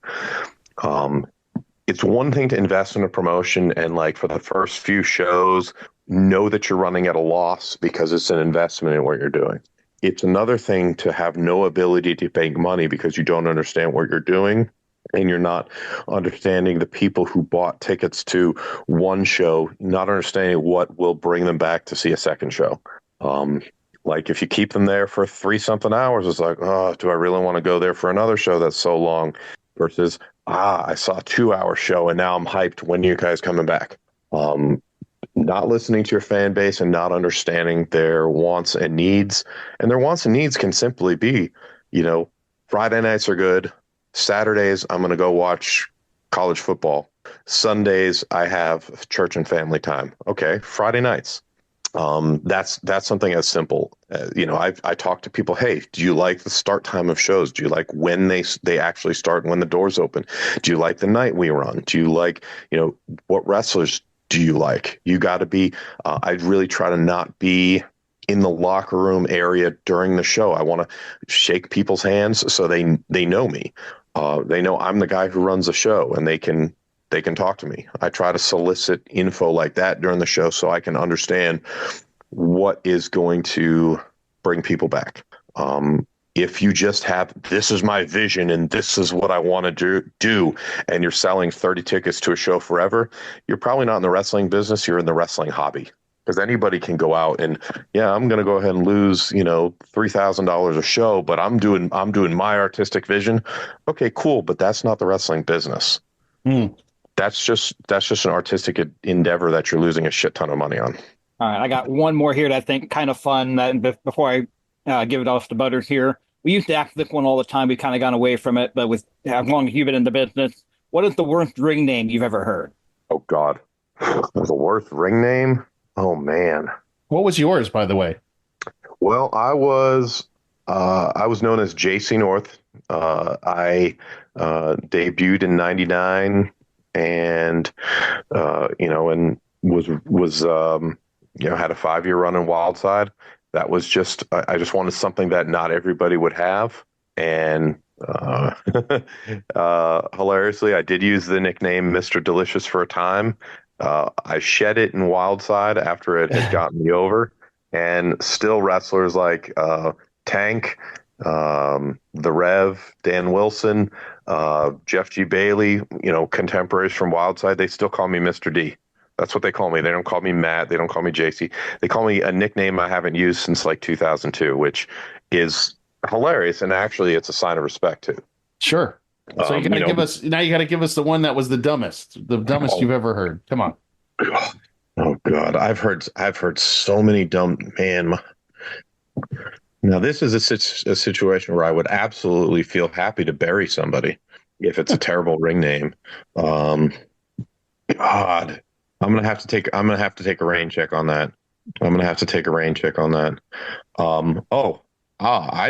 It's one thing to invest in a promotion and, like, for the first few shows, know that you're running at a loss because it's an investment in what you're doing. It's another thing to have no ability to make money because you don't understand what you're doing and you're not understanding the people who bought tickets to one show, not understanding what will bring them back to see a second show. Like, if you keep them there for 3-something hours, it's like, oh, do I really want to go there for another show that's so long? Versus, I saw a 2-hour show and now I'm hyped. When are you guys coming back? Not listening to your fan base and not understanding their wants and needs. And their wants and needs can simply be, Friday nights are good. Saturdays, I'm going to go watch college football. Sundays, I have church and family time. Okay, Friday nights. That's something as simple. I talk to people. Hey, do you like the start time of shows? Do you like when they actually start and when the doors open? Do you like the night we run? Do you like, what wrestlers do you like? You got to be. I really try to not be in the locker room area during the show. I want to shake people's hands so they know me. They know I'm the guy who runs the show, and they can talk to me. I try to solicit info like that during the show so I can understand what is going to bring people back. If you just have, this is my vision and this is what I want to do, and you're selling 30 tickets to a show forever, you're probably not in the wrestling business. You're in the wrestling hobby. Because anybody can go out and, I'm going to go ahead and lose, $3,000 a show, but I'm doing my artistic vision. Okay, cool, but that's not the wrestling business. that's just an artistic endeavor that you're losing a shit ton of money on. All right, I got one more here that I think kind of fun. That before I give it off to Butters here, we used to ask this one all the time. We kind of gone away from it, but with as long as you've been in the business, what is the worst ring name you've ever heard? Oh God, the worst ring name. Oh man. What was yours, by the way? Well, I was known as JC North. I debuted in '99, and and was had a 5-year run in Wildside. That was just I just wanted something that not everybody would have, and hilariously, I did use the nickname Mr. Delicious for a time. I shed it in Wildside after it had gotten me over, and still wrestlers like Tank, the Rev, Dan Wilson, Jeff G. Bailey, contemporaries from Wildside, they still call me Mr. D. That's what they call me. They don't call me Matt. They don't call me JC. They call me a nickname I haven't used since like 2002, which is hilarious. And actually, it's a sign of respect too. Sure. So you got to give us now. You got to give us the one that was the dumbest you've ever heard. Come on. Oh God, I've heard so many dumb man. Now this is a situation where I would absolutely feel happy to bury somebody if it's a terrible ring name. God, I'm gonna have to take a rain check on that. I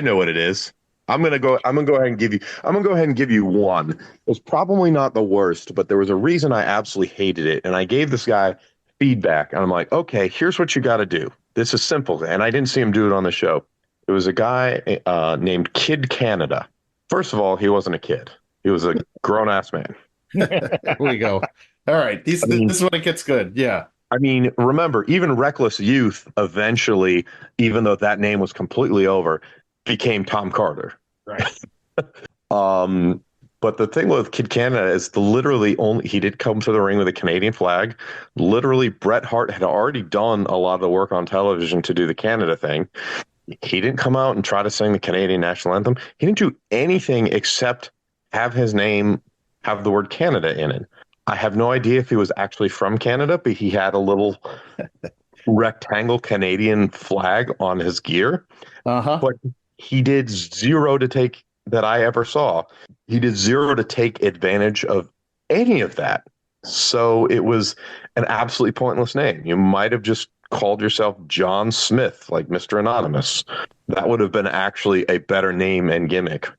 know what it is. I'm gonna go ahead and give you one. It was probably not the worst, but there was a reason I absolutely hated it, and I gave this guy feedback, and I'm like, okay, here's what you got to do. This is simple, and I didn't see him do it on the show. It was a guy named Kid Canada. First of all, he wasn't a kid; he was a grown-ass man. There we go. All right, this is when it gets good. Yeah. I mean, remember, even Reckless Youth eventually, even though that name was completely over, became Tom Carter. Right. But the thing with Kid Canada is he did come to the ring with a Canadian flag. Literally, Bret Hart had already done a lot of the work on television to do the Canada thing. He didn't come out and try to sing the Canadian national anthem. He didn't do anything except have his name have the word Canada in it. I have no idea if he was actually from Canada, but he had a little rectangle Canadian flag on his gear. But he did zero to take that I ever saw. He did zero to take advantage of any of that. So it was an absolutely pointless name. You might have just called yourself John Smith, like Mr. Anonymous. That would have been actually a better name and gimmick.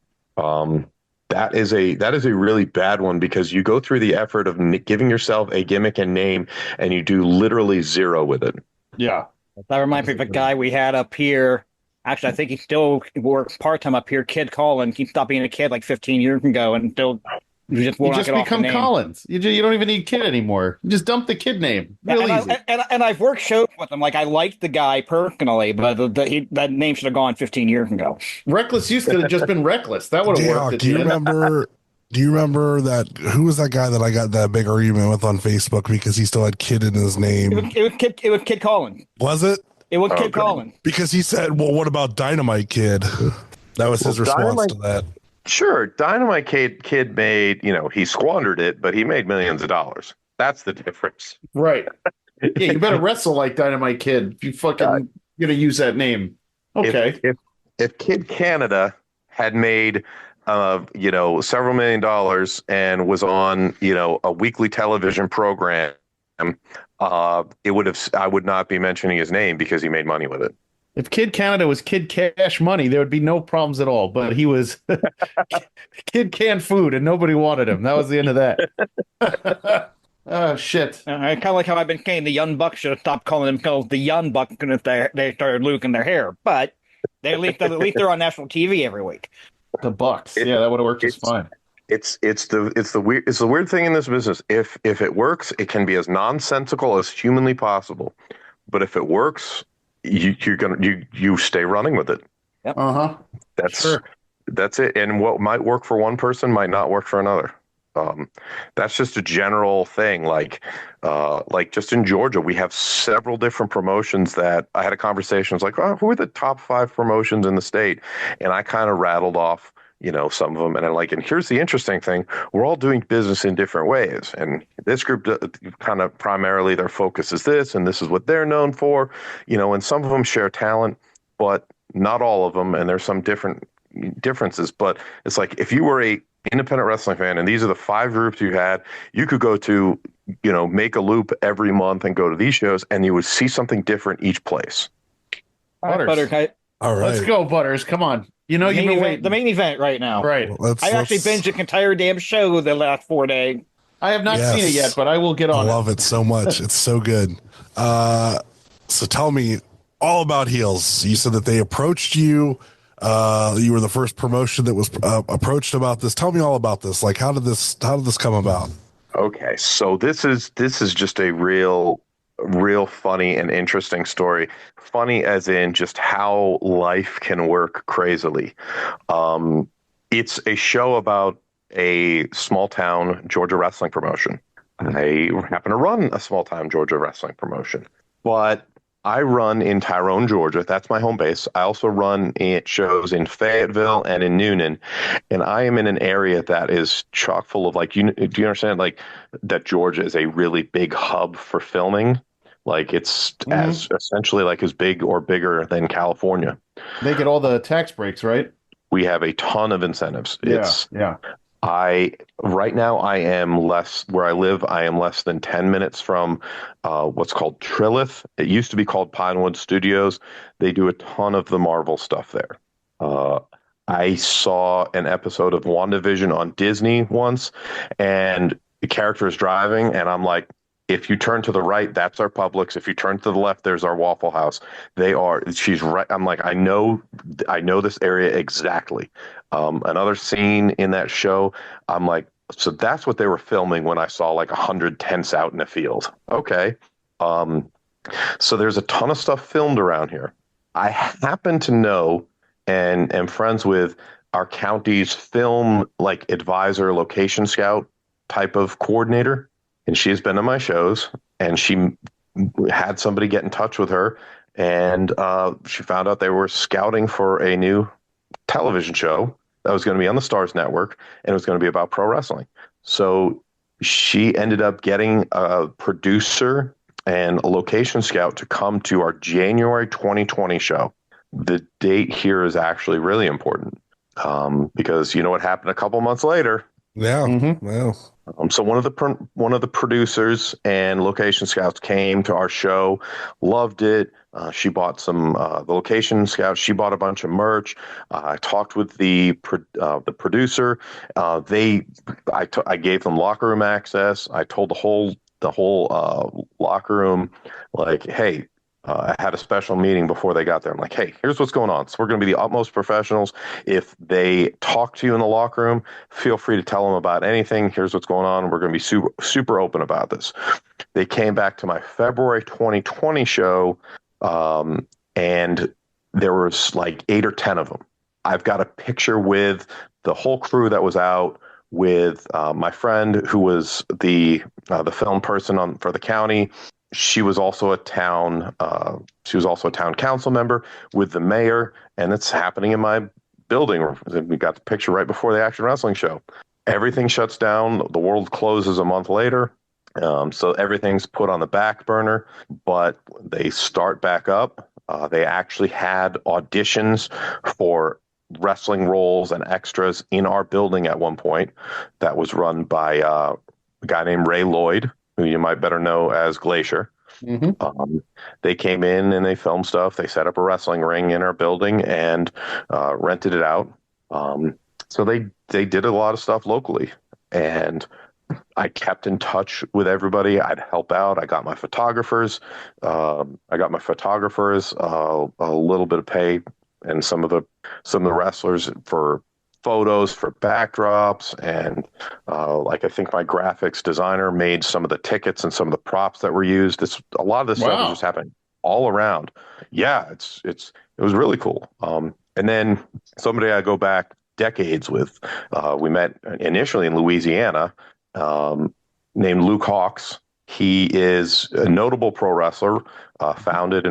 That is a really bad one because you go through the effort of giving yourself a gimmick and name, and you do literally zero with it. Yeah. That reminds me of a guy we had up here. Actually, I think he still works part-time up here, Kid Colin. He stopped being a kid like 15 years ago and still you just become Collins. You don't even need Kid anymore. You just dump the Kid name. Real easy. And I've worked shows with him. Like, I liked the guy personally, but that name should have gone 15 years ago. Reckless Youth could have just been Reckless. That would have worked. Do you remember that? Who was that guy that I got that big argument with on Facebook because he still had Kid in his name? It was Kid Colin. Was it? It was Kid Colin. Because he said, well, what about Dynamite Kid? That was his response to that. Sure, Dynamite Kid made, he squandered it, but he made millions of dollars. That's the difference. Right. Yeah, you better wrestle like Dynamite Kid if you fucking going to use that name. Okay. If Kid Canada had made several $1 million and was on, a weekly television program, I would not be mentioning his name because he made money with it. If Kid Canada was Kid Cash Money, there would be no problems at all. But he was Kid Canned Food, and nobody wanted him. That was the end of that. Oh, shit. I kind of like how I've been saying the Young Bucks should have stopped calling themselves the Young Bucks if they started losing their hair. But at least they're on national TV every week. The Bucks. Yeah, that would have worked just fine. It's the weird thing in this business. If it works, it can be as nonsensical as humanly possible. But if it works, you stay running with it. Yep. That's it. And what might work for one person might not work for another. That's just a general thing. Like just in Georgia, we have several different promotions that I had a conversation. It's like, oh, who are the top 5 promotions in the state? And I kind of rattled off, some of them. And I'm like, and here's the interesting thing. We're all doing business in different ways. And this group kind of primarily their focus is this, and this is what they're known for, and some of them share talent, but not all of them. And there's some differences. But it's like, if you were a independent wrestling fan, and these are the 5 groups you had, you could go to, make a loop every month and go to these shows, and you would see something different each place. Butters. All right. Let's go, Butters. Come on. You've been waiting. The main event right now. Right. Well, I actually binged an entire damn show the last 4 days. I have not seen it yet, but I will get on I love it so much. It's so good. So tell me all about Heels. You said that they approached you. You were the first promotion that was approached about this. Tell me all about this. Like, how did this come about? Okay, so this is just a real funny and interesting story. Funny as in just how life can work crazily. It's a show about a small town Georgia wrestling promotion. I happen to run a small town Georgia wrestling promotion, but I run in Tyrone, Georgia. That's my home base. I also run shows in Fayetteville and in Noonan, and I am in an area that is chock full of do you understand that Georgia is a really big hub for filming? Like it's as essentially as big or bigger than California. They get all the tax breaks, right? We have a ton of incentives. Yeah. Right now I am where I live. I am less than 10 minutes from what's called Trilith. It used to be called Pinewood Studios. They do a ton of the Marvel stuff there. I saw an episode of WandaVision on Disney once, and the character is driving, and I'm like, if you turn to the right, that's our Publix. If you turn to the left, there's our Waffle House. She's right. I'm like, I know this area exactly. Another scene in that show, I'm like, so that's what they were filming when I saw 100 tents out in a field. Okay. So there's a ton of stuff filmed around here. I happen to know and am friends with our county's film advisor, location scout type of coordinator. And she's been to my shows, and she had somebody get in touch with her, and she found out they were scouting for a new television show that was going to be on the Starz network, and it was going to be about pro wrestling. So she ended up getting a producer and a location scout to come to our January 2020 show. The date here is actually really important because you know what happened a couple months later? Yeah. Mm-hmm. Wow. So one of the producers and location scouts came to our show, loved it. She bought the location scout. She bought a bunch of merch. I talked with the producer. I gave them locker room access. I told the whole locker room, hey. I had a special meeting before they got there. I'm like, hey, here's what's going on. So we're going to be the utmost professionals. If they talk to you in the locker room, feel free to tell them about anything. Here's what's going on. We're going to be super, super open about this. They came back to my February 2020 show, and there was 8 or 10 of them. I've got a picture with the whole crew that was out, with my friend who was the film person for the county. She was also a town council member with the mayor, and it's happening in my building. We got the picture right before the Action Wrestling show. Everything shuts down. The world closes a month later. So everything's put on the back burner, but they start back up. They actually had auditions for wrestling roles and extras in our building at one point. That was run by a guy named Ray Lloyd, who you might better know as Glacier. Mm-hmm. They came in and they filmed stuff. They set up a wrestling ring in our building and rented it out. So they did a lot of stuff locally, and I kept in touch with everybody. I'd help out. I got my photographers. A little bit of pay, and some of the wrestlers for photos, for backdrops, and I think my graphics designer made some of the tickets and some of the props that were used. A lot of this stuff was just happening all around. Yeah, it was really cool. And then somebody I go back decades with, we met initially in Louisiana, named Luke Hawks. He is a notable pro wrestler, founded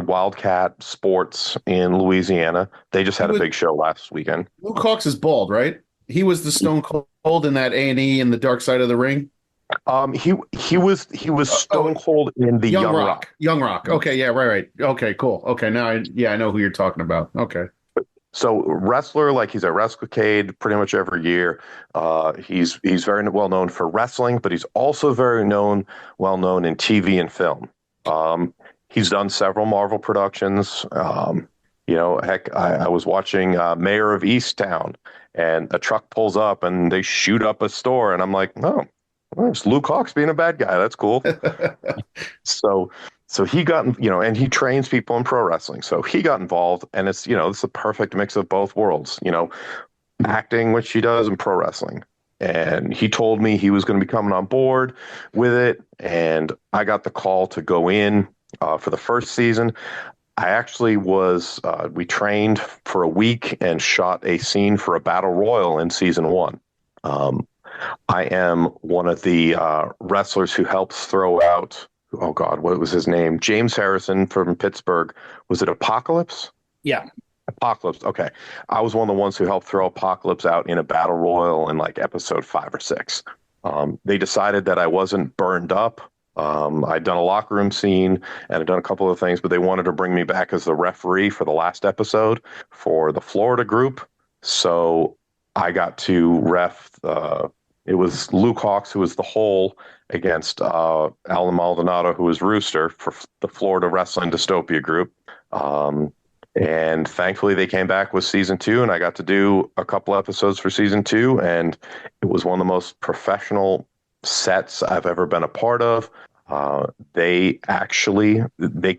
Wildcat Sports in Louisiana. They just had a big show last weekend. Luke Hawks is bald, right? He was the Stone Cold in that A&E in the Dark Side of the Ring. He was Stone Cold in the Young Rock. Young Rock. Okay, yeah, right. Okay, cool. Okay, now I know who you're talking about. Okay. So wrestler, like he's at WrestleCade pretty much every year. He's very well known for wrestling, but he's also very well known in TV and film. He's done several Marvel productions. Heck, I was watching Mayor of Easttown, and a truck pulls up and they shoot up a store, and I'm like, oh, well, it's Luke Hawks being a bad guy. That's cool. So he got, and he trains people in pro wrestling. So he got involved, and it's a perfect mix of both worlds, acting, which he does, and pro wrestling. And he told me he was going to be coming on board with it. And I got the call to go in for the first season. I actually we trained for a week and shot a scene for a battle royal in season 1. I am one of the wrestlers who helps throw out, oh God, what was his name? James Harrison from Pittsburgh. Was it Apocalypse? Yeah. Apocalypse. Okay. I was one of the ones who helped throw Apocalypse out in a battle royal in like episode 5 or 6. They decided that I wasn't burned up. I'd done a locker room scene and I'd done a couple of things, but they wanted to bring me back as the referee for the last episode for the Florida group. So I got to ref it was Luke Hawks, who was the Hole, against Alan Maldonado, who was Rooster, for the Florida Wrestling Dystopia group. And thankfully they came back with season 2, and I got to do a couple episodes for season 2, and it was one of the most professional sets I've ever been a part of. They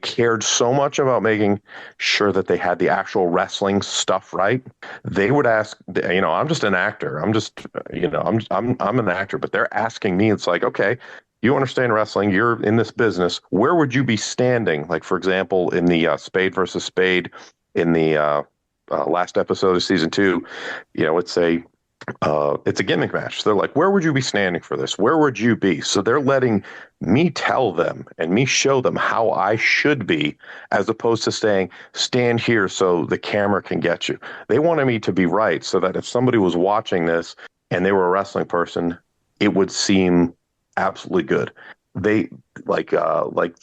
cared so much about making sure that they had the actual wrestling stuff right. They would ask, I'm just an actor. I'm an actor, but they're asking me, it's like, okay, you understand wrestling. You're in this business. Where would you be standing? Like, for example, in the Spade versus Spade in the last episode of season 2, it's a gimmick match. So they're like, where would you be standing for this? Where would you be? So they're letting me tell them and me show them how I should be, as opposed to saying, stand here so the camera can get you. They wanted me to be right so that if somebody was watching this and they were a wrestling person, it would seem absolutely good. They like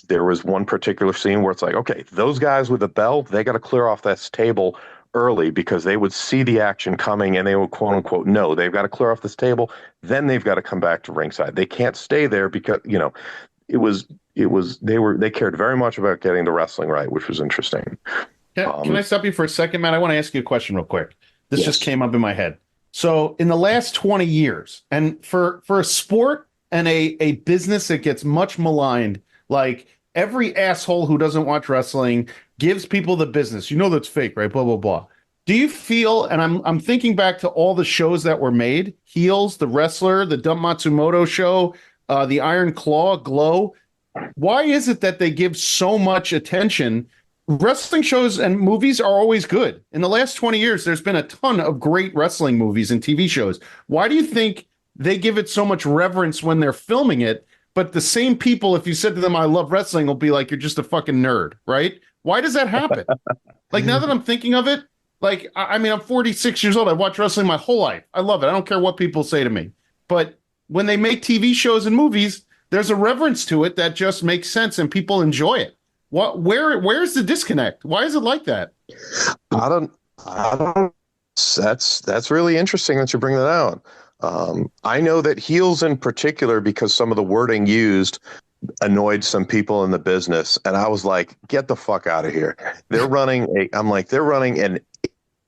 there was one particular scene where it's like, okay, those guys with the belt, they got to clear off this table early because they would see the action coming and they would quote unquote, no, they've got to clear off this table. Then they've got to come back to ringside. They can't stay there because, they cared very much about getting the wrestling right, which was interesting. Can I stop you for a second, Matt? I want to ask you a question real quick. This just came up in my head. So in the last 20 years, and for a sport and a business that gets much maligned, like every asshole who doesn't watch wrestling gives people the business. That's fake, right? Blah, blah, blah. Do you feel, and I'm thinking back to all the shows that were made, Heels, The Wrestler, the Dump Matsumoto show, the Iron Claw, Glow. Why is it that they give so much attention? Wrestling shows and movies are always good. In the last 20 years, there's been a ton of great wrestling movies and TV shows. Why do you think they give it so much reverence when they're filming it? But the same people, if you said to them, I love wrestling, will be like, you're just a fucking nerd, right? Why does that happen? Like, now that I'm thinking of it, like, I'm 46 years old. I've watched wrestling my whole life. I love it. I don't care what people say to me. But when they make TV shows and movies, there's a reverence to it that just makes sense and people enjoy it. Where's the disconnect? Why is it like that? I don't. That's really interesting that you bring that out. I know that Heels in particular, because some of the wording used annoyed some people in the business, and I was like, get the fuck out of here. They're running an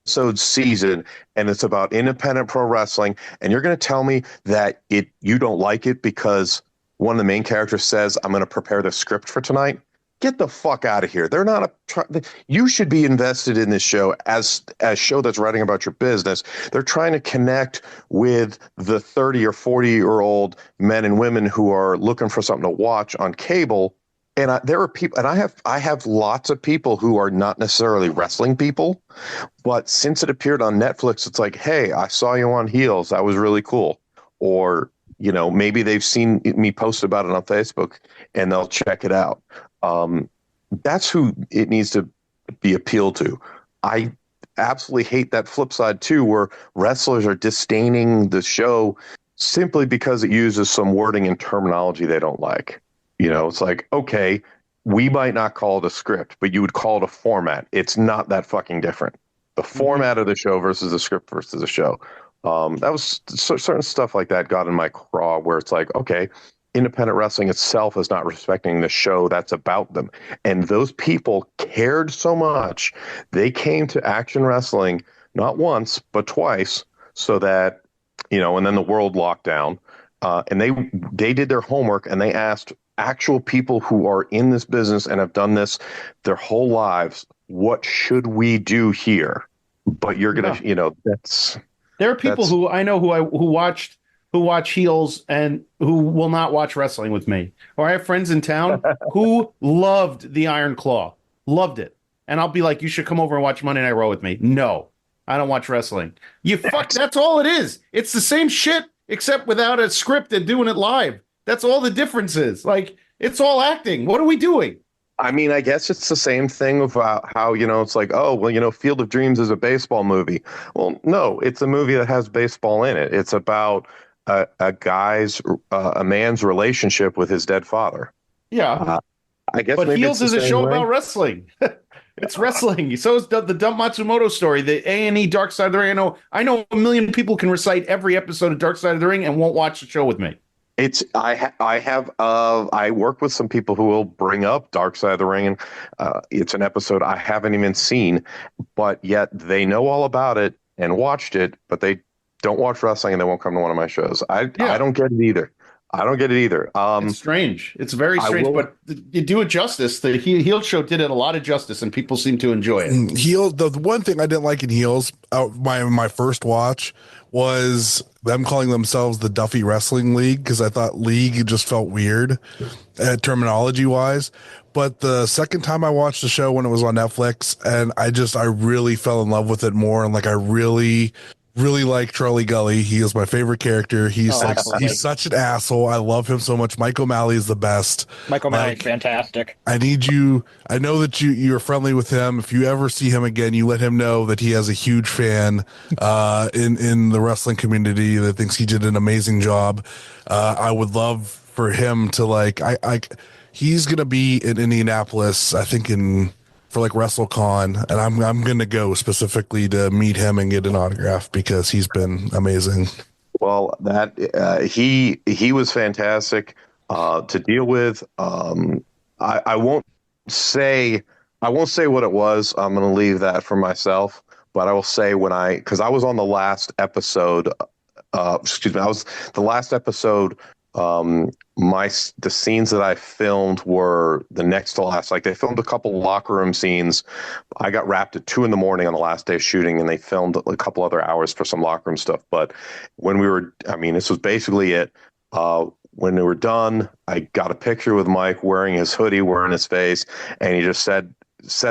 episode season, and it's about independent pro wrestling, and you're going to tell me that you don't like it because one of the main characters says, I'm going to prepare the script for tonight? Get the fuck out of here. They're not you should be invested in this show as a show that's writing about your business. They're trying to connect with the 30 or 40-year-old men and women who are looking for something to watch on cable. And there are people, and I have lots of people who are not necessarily wrestling people, but since it appeared on Netflix, it's like, hey, I saw you on Heels. That was really cool. Or maybe they've seen me post about it on Facebook and they'll check it out. That's who it needs to be appealed to. I absolutely hate that flip side too, where wrestlers are disdaining the show simply because it uses some wording and terminology they don't like. It's like, okay, we might not call it a script, but you would call it a format. It's not that fucking different. The format of the show versus the script versus the show. That was certain stuff like that got in my craw, where it's like, okay, independent wrestling itself is not respecting the show that's about them. And those people cared so much. They came to Action Wrestling not once, but twice, so that, and then the world locked down. And they did their homework, and they asked actual people who are in this business and have done this their whole lives, what should we do here? But you're going to, there are people who I know who watch heels and who will not watch wrestling with me. Or I have friends in town who loved the Iron Claw, loved it. And I'll be like, you should come over and watch Monday Night Raw with me. No, I don't watch wrestling. That's all it is. It's the same shit, except without a script and doing it live. That's all the difference is. Like, it's all acting. What are we doing? I mean, I guess it's the same thing about how, it's like, oh, well, Field of Dreams is a baseball movie. Well, no, it's a movie that has baseball in it. It's about a man's relationship with his dead father. Yeah. I guess. But maybe Heels is a show about wrestling. It's wrestling. So is the Dump Matsumoto story, the A&E Dark Side of the Ring. I know a million people can recite every episode of Dark Side of the Ring and won't watch the show with me. I work with some people who will bring up Dark Side of the Ring, and it's an episode I haven't even seen, but yet they know all about it and watched it, but they don't watch wrestling and they won't come to one of my shows. I don't get it either. It's strange. It's very strange, but you do it justice. The Heel show did it a lot of justice, and people seem to enjoy it. The one thing I didn't like in Heels, my first watch, was them calling themselves the Duffy Wrestling League, because I thought league just felt weird terminology wise. But the second time I watched the show when it was on Netflix, and I really fell in love with it more, and I really like Charlie Gully. He is my favorite character. He's he's such an asshole. I love him so much. Mike O'Malley is the best. Mike O'Malley's fantastic. I know that you're friendly with him. If you ever see him again, you let him know that he has a huge fan in the wrestling community that thinks he did an amazing job. I would love for him to he's going to be in Indianapolis, I think for WrestleCon, and I'm going to go specifically to meet him and get an autograph because he's been amazing. Well, that he was fantastic to deal with. I won't say what it was. I'm going to leave that for myself. But I will say because I was on the last episode. I was the last episode. The scenes that I filmed were the next to last. They filmed a couple locker room scenes. I got wrapped at 2 a.m. on the last day of shooting, and they filmed a couple other hours for some locker room stuff. But when this was basically it. When they were done, I got a picture with Mike wearing his hoodie, wearing his face, and he just said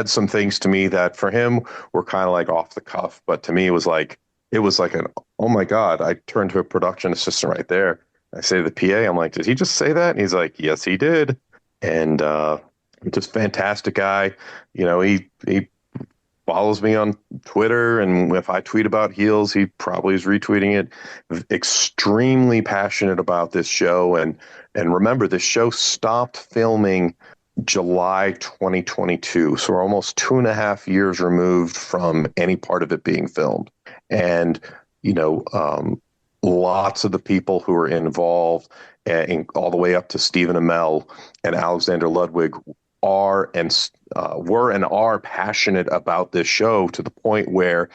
some things to me that for him were kind of off the cuff, but to me it was like an, oh my God. I turned to a production assistant right there. I say to the PA, I'm like, did he just say that? And he's like, yes, he did. And just fantastic guy. He follows me on Twitter, and if I tweet about Heels, he probably is retweeting it. Extremely passionate about this show. And remember, this show stopped filming July 2022. So we're almost 2.5 years removed from any part of it being filmed. And, lots of the people who are involved, all the way up to Stephen Amell and Alexander Ludwig, were and are passionate about this show, to the point where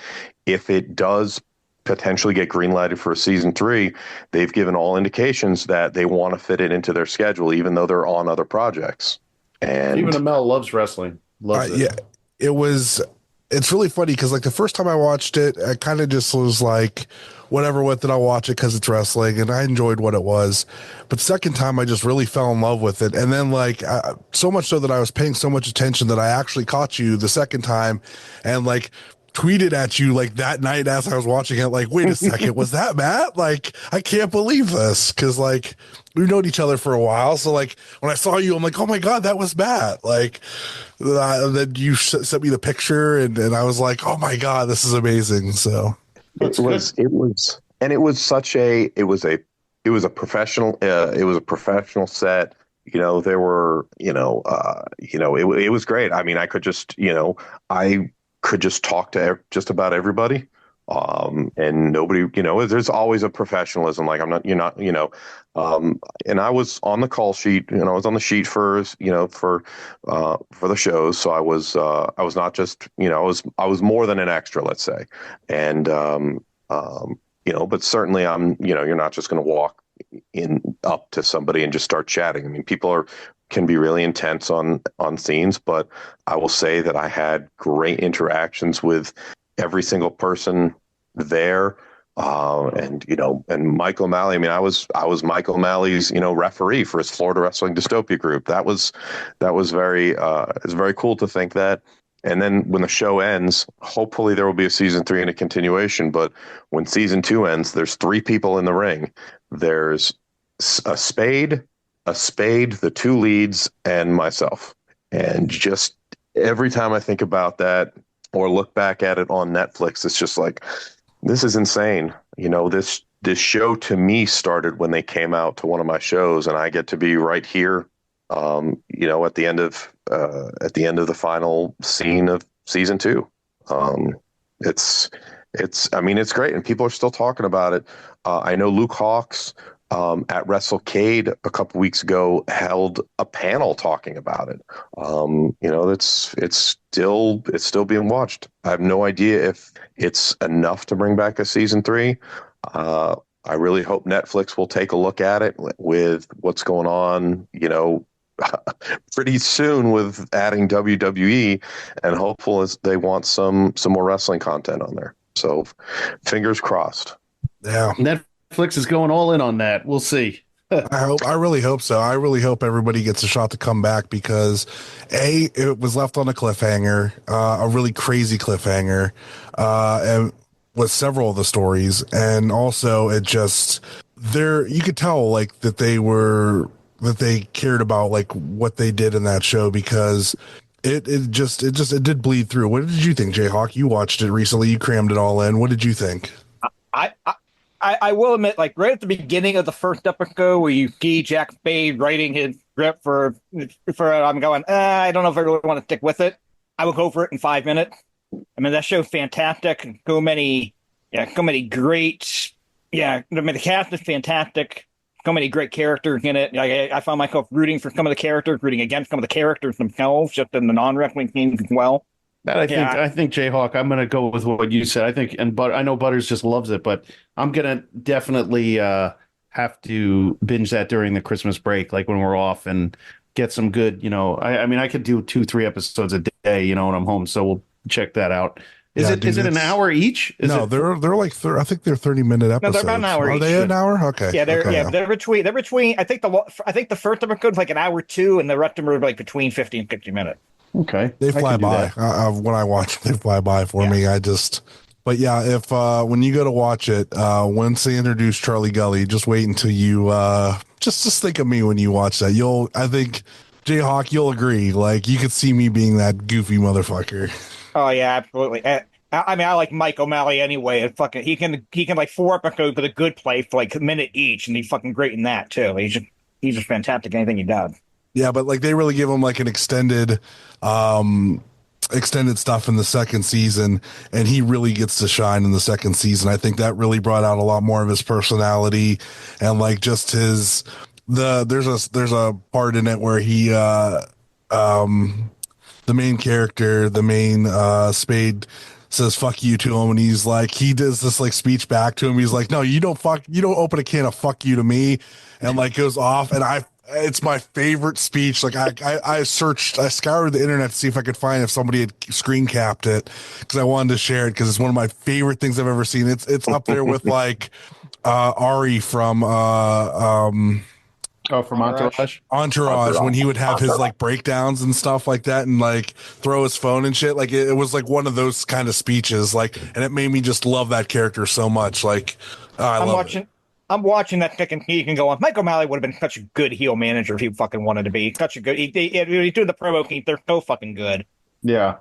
if it does potentially get greenlighted for a season 3, they've given all indications that they want to fit it into their schedule, even though they're on other projects. And Stephen Amell loves wrestling. Loves it. Yeah, it's really funny because the first time I watched it, I kind of just was like, whatever with it, I'll watch it because it's wrestling, and I enjoyed what it was. But second time, I just really fell in love with it, and then so much so that I was paying so much attention that I actually caught you the second time, and tweeted at you like that night as I was watching it, like, wait a second, was that Matt? Like, I can't believe this. Cause like we've known each other for a while. So like when I saw you, I'm like, oh my God, that was Matt. Like then you sent me the picture and I was like, oh my God, this is amazing. So it was a professional set. There were, it was great. I mean, I could just talk to just about everybody. And nobody, there's always a professionalism. Like and I was on the call sheet, I was on the sheet for the shows. So I was not just, I was more than an extra, let's say. And, but certainly you're not just going to walk up to somebody and just start chatting. I mean, people can be really intense on scenes, but I will say that I had great interactions with every single person there. And Mike O'Malley, I mean, I was Mike O'Malley's, referee for his Florida Wrestling Dystopia group. That was very, it's very cool to think that. And then when the show ends, hopefully there will be a season 3 and a continuation. But when season 2 ends, there's 3 people in the ring. There's a Spade, the 2 leads, and myself. And just every time I think about that or look back at it on Netflix, it's just like, this is insane. This show to me started when they came out to one of my shows, and I get to be right here, at the end of the final scene of season 2. It's great, and people are still talking about it. I know Luke Hawks at WrestleCade a couple weeks ago held a panel talking about it. It's still being watched. I have no idea if it's enough to bring back a season 3. I really hope Netflix will take a look at it with what's going on, pretty soon with adding WWE, and hopeful as they want some more wrestling content on there. So fingers crossed. Yeah. Netflix is going all in on that. We'll see. I really hope so. I really hope everybody gets a shot to come back because it was left on a cliffhanger, a really crazy cliffhanger, and with several of the stories. And also it just you could tell like that they cared about like what they did in that show because it did bleed through. What did you think, JHawk? You watched it recently. You crammed it all in. What did you think? I will admit, like right at the beginning of the first episode, where you see Jack Spade writing his script for I'm going, I don't know if I really want to stick with it. I will go for it in 5 minutes. I mean, that show's fantastic. So many great, I mean, the cast is fantastic. So many great characters in it. I found myself rooting for some of the characters, rooting against some of the characters themselves, just in the non-wrestling scenes as well. I think JHawk, I'm going to go with what you said. I think, I know Butters just loves it, but I'm going to definitely have to binge that during the Christmas break, like when we're off, and get some good, I mean, I could do 2-3 episodes a day, when I'm home. So we'll check that out. Is it an hour each? They're like I think they're 30-minute episodes. No, they're about an hour. Are they an hour? Okay. Yeah, they're between. I think the first episode is like an hour 2, and the rest of them are like between 50 and 60 minutes. Okay, they fly by. When I watch, they fly by for me. But yeah, if when you go to watch it, once they introduce Charlie Gully, just wait until you just think of me when you watch that. I think JHawk, you'll agree. Like you could see me being that goofy motherfucker. Oh yeah, absolutely. I mean, I like Mike O'Malley anyway. And fucking, he can like 4 episodes with a good play for like a minute each, and he's fucking great in that too. He's just fantastic. Anything he does. Yeah, but like they really give him like an extended stuff in the second season, and he really gets to shine in the second season. I think that really brought out a lot more of his personality and like just there's a part in it where he the main character, Spade says fuck you to him, and he's like, he does this like speech back to him. He's like, no, you don't open a can of fuck you to me, and like goes off, and it's my favorite speech. Like I scoured the internet to see if I could find if somebody had screen capped it because I wanted to share it because it's one of my favorite things I've ever seen. It's up there with like Ari from Oh, from Entourage. Entourage, when he would have his like breakdowns and stuff like that, and like throw his phone and shit. Like it was like one of those kind of speeches. Like, and it made me just love that character so much. Like, I'm watching that pick and he can go on. Mike O'Malley would have been such a good heel manager if he fucking wanted to be. Such a good. He do the promo. They're so fucking good. Yeah.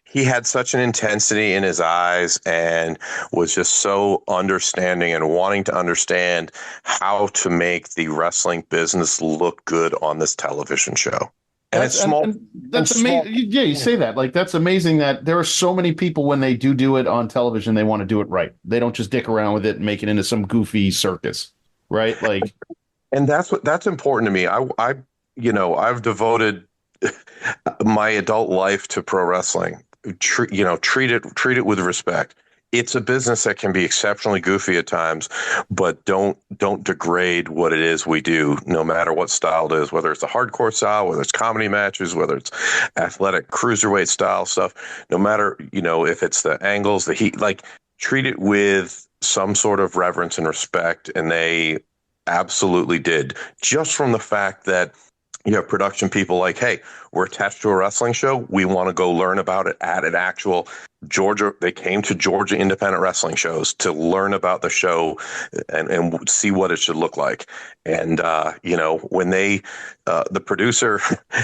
He had such an intensity in his eyes and was just so understanding and wanting to understand how to make the wrestling business look good on this television show. And it's small. That's amazing. Yeah, you say that. Like, that's amazing that there are so many people when they do it on television, they want to do it right. They don't just dick around with it and make it into some goofy circus, right? Like, and that's important to me. I've devoted my adult life to pro wrestling. Treat it with respect. It's a business that can be exceptionally goofy at times, but don't degrade what it is we do, no matter what style it is, whether it's a hardcore style, whether it's comedy matches, whether it's athletic cruiserweight style stuff, no matter, if it's the angles, the heat, like treat it with some sort of reverence and respect. And they absolutely did, just from the fact that you have production people like, hey, we're attached to a wrestling show. We want to go learn about it at an actual Georgia. They came to Georgia independent wrestling shows to learn about the show and see what it should look like. And, when the producer,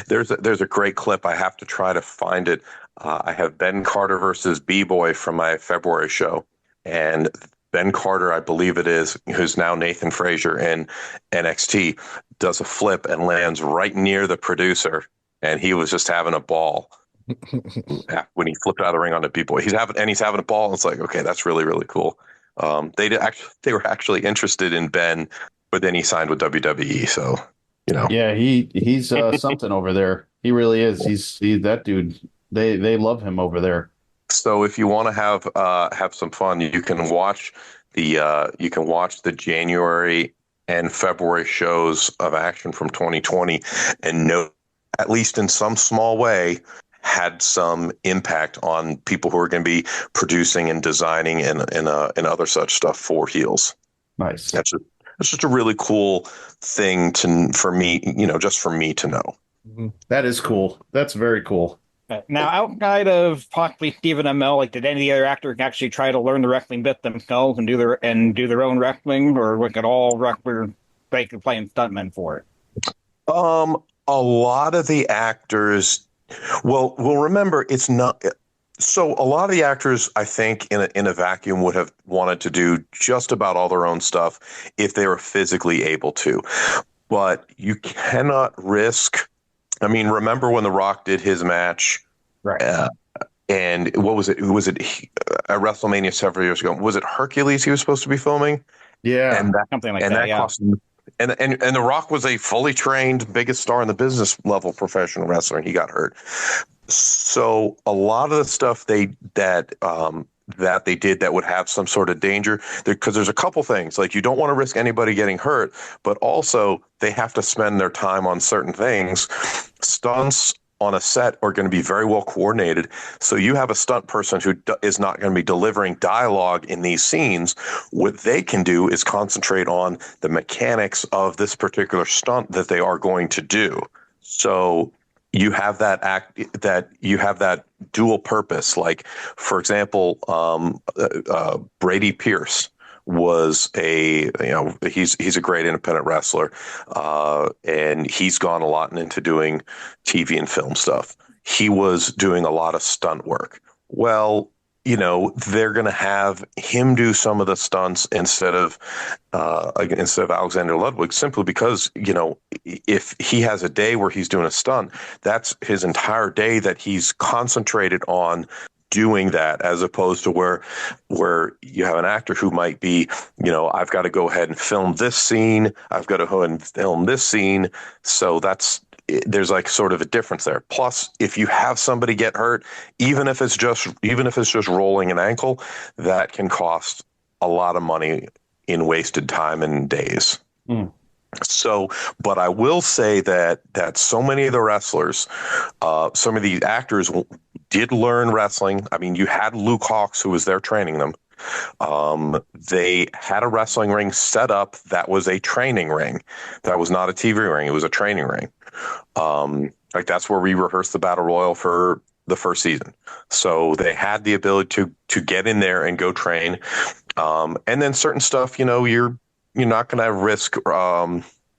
there's a great clip. I have to try to find it. I have Ben Carter versus B-Boy from my February show. And Ben Carter, I believe it is, who's now Nathan Frazier in NXT, does a flip and lands right near the producer, and he was just having a ball when he flipped out of the ring onto B-Boy. He's having a ball, and it's like, okay, that's really, really cool. They were actually interested in Ben, but then he signed with WWE, so Yeah, he's something over there. He really is. He's that dude. They love him over there. So if you want to have some fun, you can watch the January and February shows of Action from 2020 and note, at least in some small way, had some impact on people who are going to be producing and designing and other such stuff for heels. Nice. That's just a really cool thing for me to know. That is cool. That's very cool. Now, outside of possibly Stephen Amell, like, did any other actor actually try to learn the wrestling bit themselves and do their own wrestling, or was it all wrestlers basically playing stuntmen for it? A lot of the actors, well, remember, it's not. So a lot of the actors, I think, in a vacuum would have wanted to do just about all their own stuff if they were physically able to, but you cannot risk. I mean, remember when The Rock did his match? Right. And what was it? Was it at WrestleMania several years ago? Was it Hercules he was supposed to be filming? Yeah. And something like that, yeah. Cost him, and The Rock was a fully trained, biggest star in the business level professional wrestler, and he got hurt. So a lot of the stuff that they did that would have some sort of danger, because there's a couple things, like you don't want to risk anybody getting hurt, but also they have to spend their time on certain things. Stunts on a set are going to be very well coordinated. So you have a stunt person who is not going to be delivering dialogue in these scenes. What they can do is concentrate on the mechanics of this particular stunt that they are going to do. So you have that dual purpose. Like, for example, Brady Pierce was he's a great independent wrestler, and he's gone a lot into doing TV and film stuff. He was doing a lot of stunt work. Well, they're going to have him do some of the stunts instead of Alexander Ludwig, simply because, if he has a day where he's doing a stunt, that's his entire day that he's concentrated on doing that, as opposed to where you have an actor who might be, I've got to go ahead and film this scene. I've got to go ahead and film this scene. So there's like sort of a difference there. Plus, if you have somebody get hurt, even if it's just rolling an ankle, that can cost a lot of money in wasted time and days. Mm. So, but I will say that so many of the wrestlers, some of the actors did learn wrestling. I mean, you had Luke Hawks, who was there training them. They had a wrestling ring set up that was a training ring. That was not a TV ring. It was a training ring. Like that's where we rehearsed the Battle Royal for the first season. So they had the ability to get in there and go train. And then certain stuff, you're not going to risk.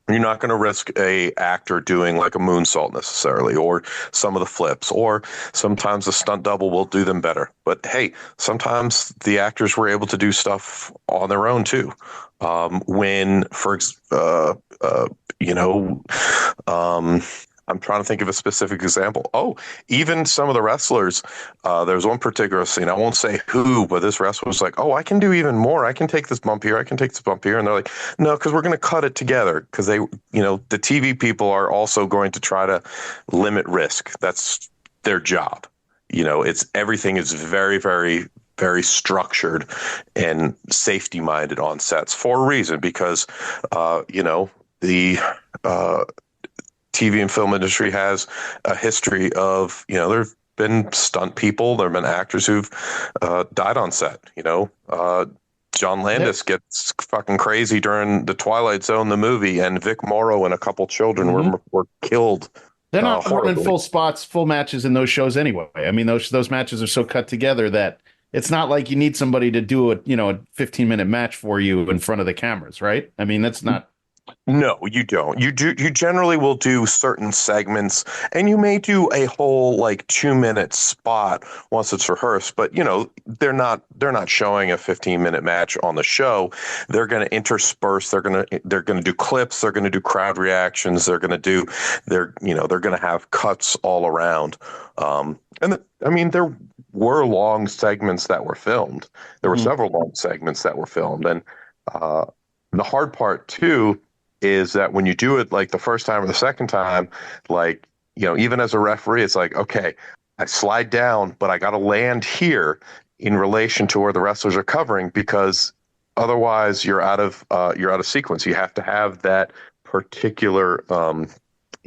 You're not going to risk a actor doing like a moonsault necessarily, or some of the flips, or sometimes a stunt double will do them better. But hey, sometimes the actors were able to do stuff on their own too. I'm trying to think of a specific example. Oh, even some of the wrestlers, there's one particular scene. I won't say who, but this wrestler was like, oh, I can do even more. I can take this bump here. I can take this bump here. And they're like, no, because we're going to cut it together because the TV people are also going to try to limit risk. That's their job. Everything is very, very, very structured and safety minded on sets for a reason, because, the TV and film industry has a history of, there have been stunt people, there have been actors who've died on set. John Landis gets fucking crazy during the Twilight Zone, the movie, and Vic Morrow and a couple children were killed. They're not horribly. running full spots, full matches in those shows anyway. I mean, those matches are so cut together that it's not like you need somebody to do a 15-minute match for you in front of the cameras, right? I mean, that's not. No, you don't. You generally will do certain segments, and you may do a whole 2-minute spot once it's rehearsed, but they're not showing a 15-minute match on the show. They're going to intersperse, they're going to do clips, they're going to do crowd reactions, they're going to have cuts all around. There were long segments that were filmed. There were several long segments that were filmed, and the hard part too is that when you do it like the first time or the second time, even as a referee, it's like, okay, I slide down, but I got to land here in relation to where the wrestlers are covering, because otherwise you're out of sequence. You have to have that particular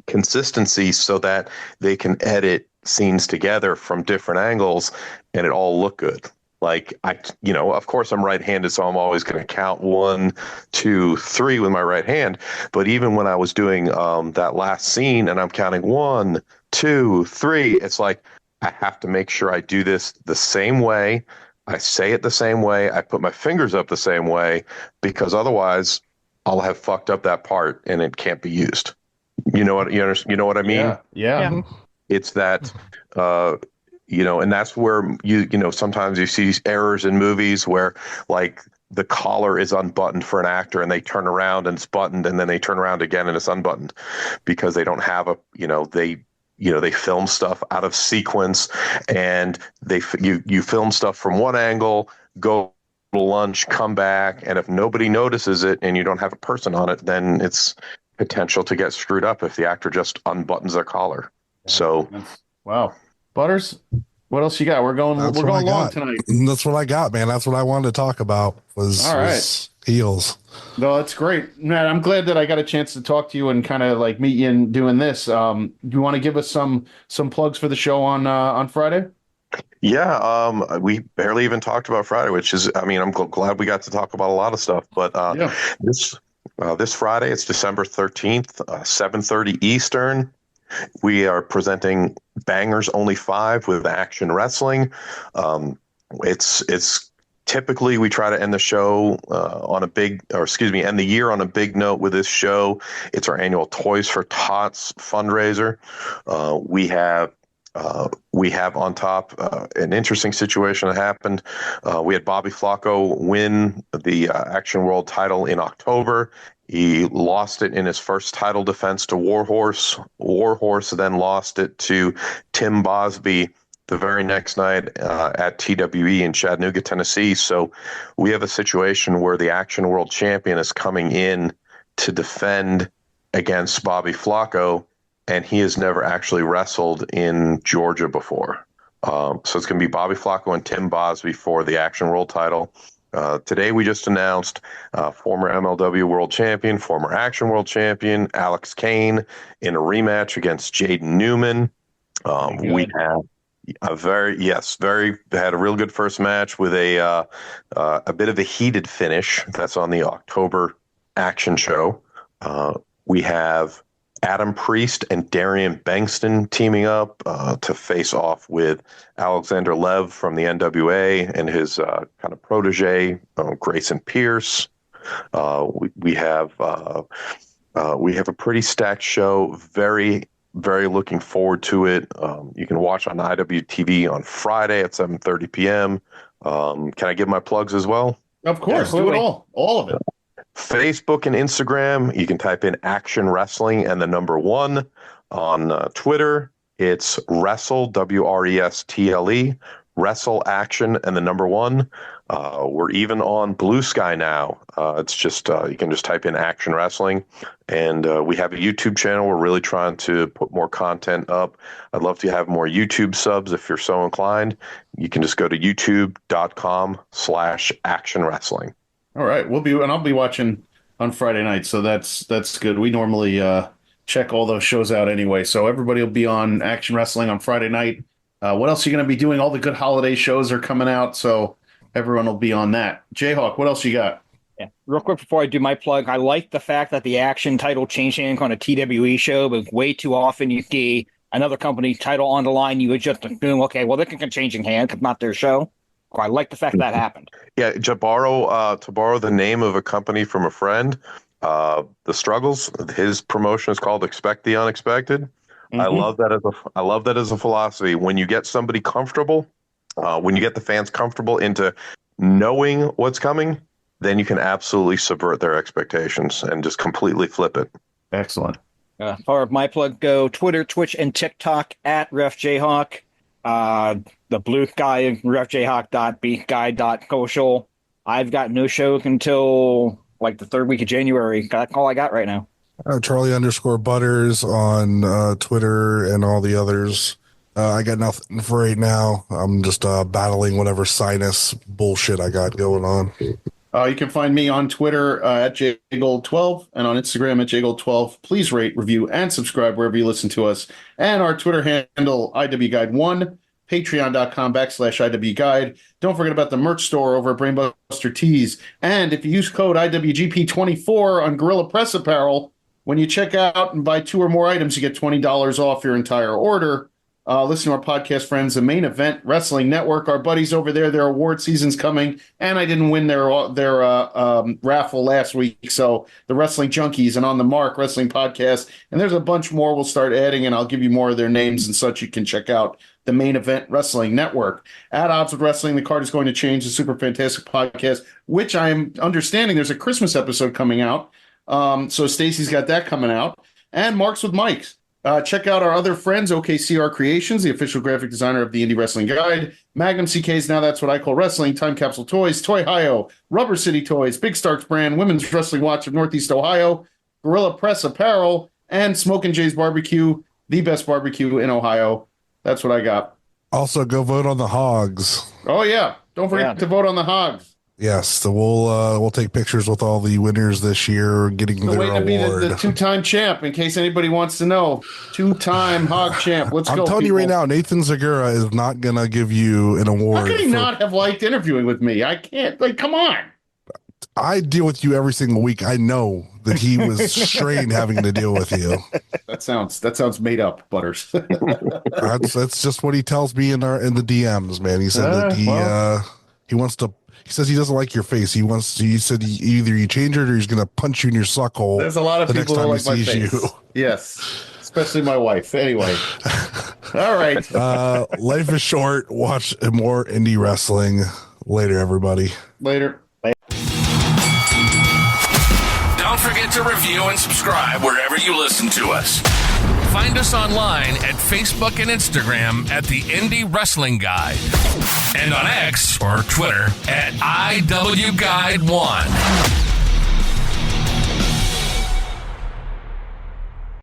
consistency so that they can edit scenes together from different angles and it all look good. Of course I'm right-handed, so I'm always going to count 1, 2, 3 with my right hand. But even when I was doing that last scene and I'm counting 1, 2, 3, it's like I have to make sure I do this the same way. I say it the same way. I put my fingers up the same way, because otherwise I'll have fucked up that part and it can't be used. You know what I mean? Yeah. It's that. And that's where sometimes you see errors in movies where the collar is unbuttoned for an actor and they turn around and it's buttoned, and then they turn around again and it's unbuttoned, because they don't have they film stuff out of sequence, and you film stuff from one angle, go to lunch, come back, and if nobody notices it and you don't have a person on it, then it's potential to get screwed up if the actor just unbuttons their collar. So, wow. Butters, what else you got? We're going long tonight. That's what I got, man. That's what I wanted to talk about was heels. No, that's great, man. I'm glad that I got a chance to talk to you and kind of meet you in doing this. Do you want to give us some plugs for the show on Friday? Yeah, we barely even talked about Friday, which is, I'm glad we got to talk about a lot of stuff. But this Friday, it's December 13th, 7:30 Eastern. We are presenting Bangers Only 5 with Action Wrestling. It's typically we try to end the show end the year on a big note with this show. It's our annual Toys for Tots fundraiser. We have on top an interesting situation that happened. We had Bobby Flacco win the Action World title in October. He lost it in his first title defense to Warhorse. Warhorse then lost it to Tim Bosby the very next night at TWE in Chattanooga, Tennessee. So we have a situation where the Action World Champion is coming in to defend against Bobby Flacco, and he has never actually wrestled in Georgia before. So it's going to be Bobby Flacco and Tim Bosby for the Action World title. Today we just announced former MLW World Champion, former Action World Champion Alex Kane in a rematch against Jaden Newman. Very had a real good first match with a bit of a heated finish. That's on the October action show. We have Adam Priest and Darian Bankston teaming up to face off with Alexander Lev from the NWA and his kind of protege, Grayson Pierce. We have a pretty stacked show. Very, very looking forward to it. You can watch on IWTV on Friday at 7:30 p.m. Can I give my plugs as well? Of course, do it all of it. Facebook and Instagram, you can type in Action Wrestling and the number 1. On Twitter, it's Wrestle, WRESTLE, Wrestle Action and the number 1. We're even on Blue Sky now. It's just you can just type in Action Wrestling, and we have a YouTube channel. We're really trying to put more content up. I'd love to have more YouTube subs if you're so inclined. You can just go to youtube.com/Action Wrestling. All right, I'll be watching on Friday night, so that's good. We normally check all those shows out anyway, so everybody will be on Action Wrestling on Friday night. What else are you going to be doing? All the good holiday shows are coming out, so everyone will be on that. JHawk, what else you got? Yeah, real quick before I do my plug, I like the fact that the Action title changed hands on a TWE show, but way too often you see another company title on the line. You would just assume, okay, well, they can change in hand because not their show. I like the fact that happened. Yeah, to borrow the name of a company from a friend, The Struggles, his promotion is called Expect the Unexpected. Mm-hmm. I love that as a philosophy. When you get somebody comfortable, when you get the fans comfortable into knowing what's coming, then you can absolutely subvert their expectations and just completely flip it. Excellent. As far as my plug go, Twitter, Twitch, and TikTok at RefJHawk. The blue sky, refjhawk.beatguy.social. I've got no shows until like the 3rd week of January. That's all I got right now. Charlie_Butters on Twitter and all the others. I got nothing for right now. I'm just battling whatever sinus bullshit I got going on. You can find me on Twitter at JGold12 and on Instagram at JGold12. Please rate, review, and subscribe wherever you listen to us. And our Twitter handle, IWGuide1, patreon.com/IWGuide. Don't forget about the merch store over at Brainbuster Tees. And if you use code IWGP24 on Gorilla Press Apparel, when you check out and buy 2 or more items, you get $20 off your entire order. Listen to our podcast friends, the Main Event Wrestling Network. Our buddies over there, their award season's coming, and I didn't win their raffle last week. So the Wrestling Junkies and On the Mark Wrestling Podcast, and there's a bunch more we'll start adding, and I'll give you more of their names and such. You can check out the Main Event Wrestling Network. At Odds with Wrestling, the card is going to change. The Super Fantastic Podcast, which I am understanding there's a Christmas episode coming out. So Stacy's got that coming out, and Marks with Mikes. Check out our other friends, OKCR Creations, the official graphic designer of the Indie Wrestling Guide, Magnum CK's Now That's What I Call Wrestling, Time Capsule Toys, Toy Hio, Rubber City Toys, Big Starks Brand, Women's Wrestling Watch of Northeast Ohio, Gorilla Press Apparel, and Smokin' Jay's Barbecue, the best barbecue in Ohio. That's what I got. Also, go vote on the Hogs. Oh, yeah. Don't forget to vote on the Hogs. Yes, so we'll take pictures with all the winners this year getting their award. Waiting to be the 2-time champ, in case anybody wants to know. 2-time Hog champ. Let's go, I'm telling you right now, Nathan Segura is not going to give you an award. How could he not have liked interviewing with me? I can't. Come on. I deal with you every single week. I know that he was strained having to deal with you. That sounds made up, Butters. That's just what he tells me in the DMs, man. He said that he wants to. He says he doesn't like your face. He said either you change it or he's going to punch you in your suck hole. There's a lot of people who like my face. You. Yes, especially my wife. Anyway, all right. Life is short. Watch more indie wrestling. Later, everybody. Later. Don't forget to review and subscribe wherever you listen to us. Find us online at Facebook and Instagram at the Indie Wrestling Guide. And on X or Twitter at IWGuide1.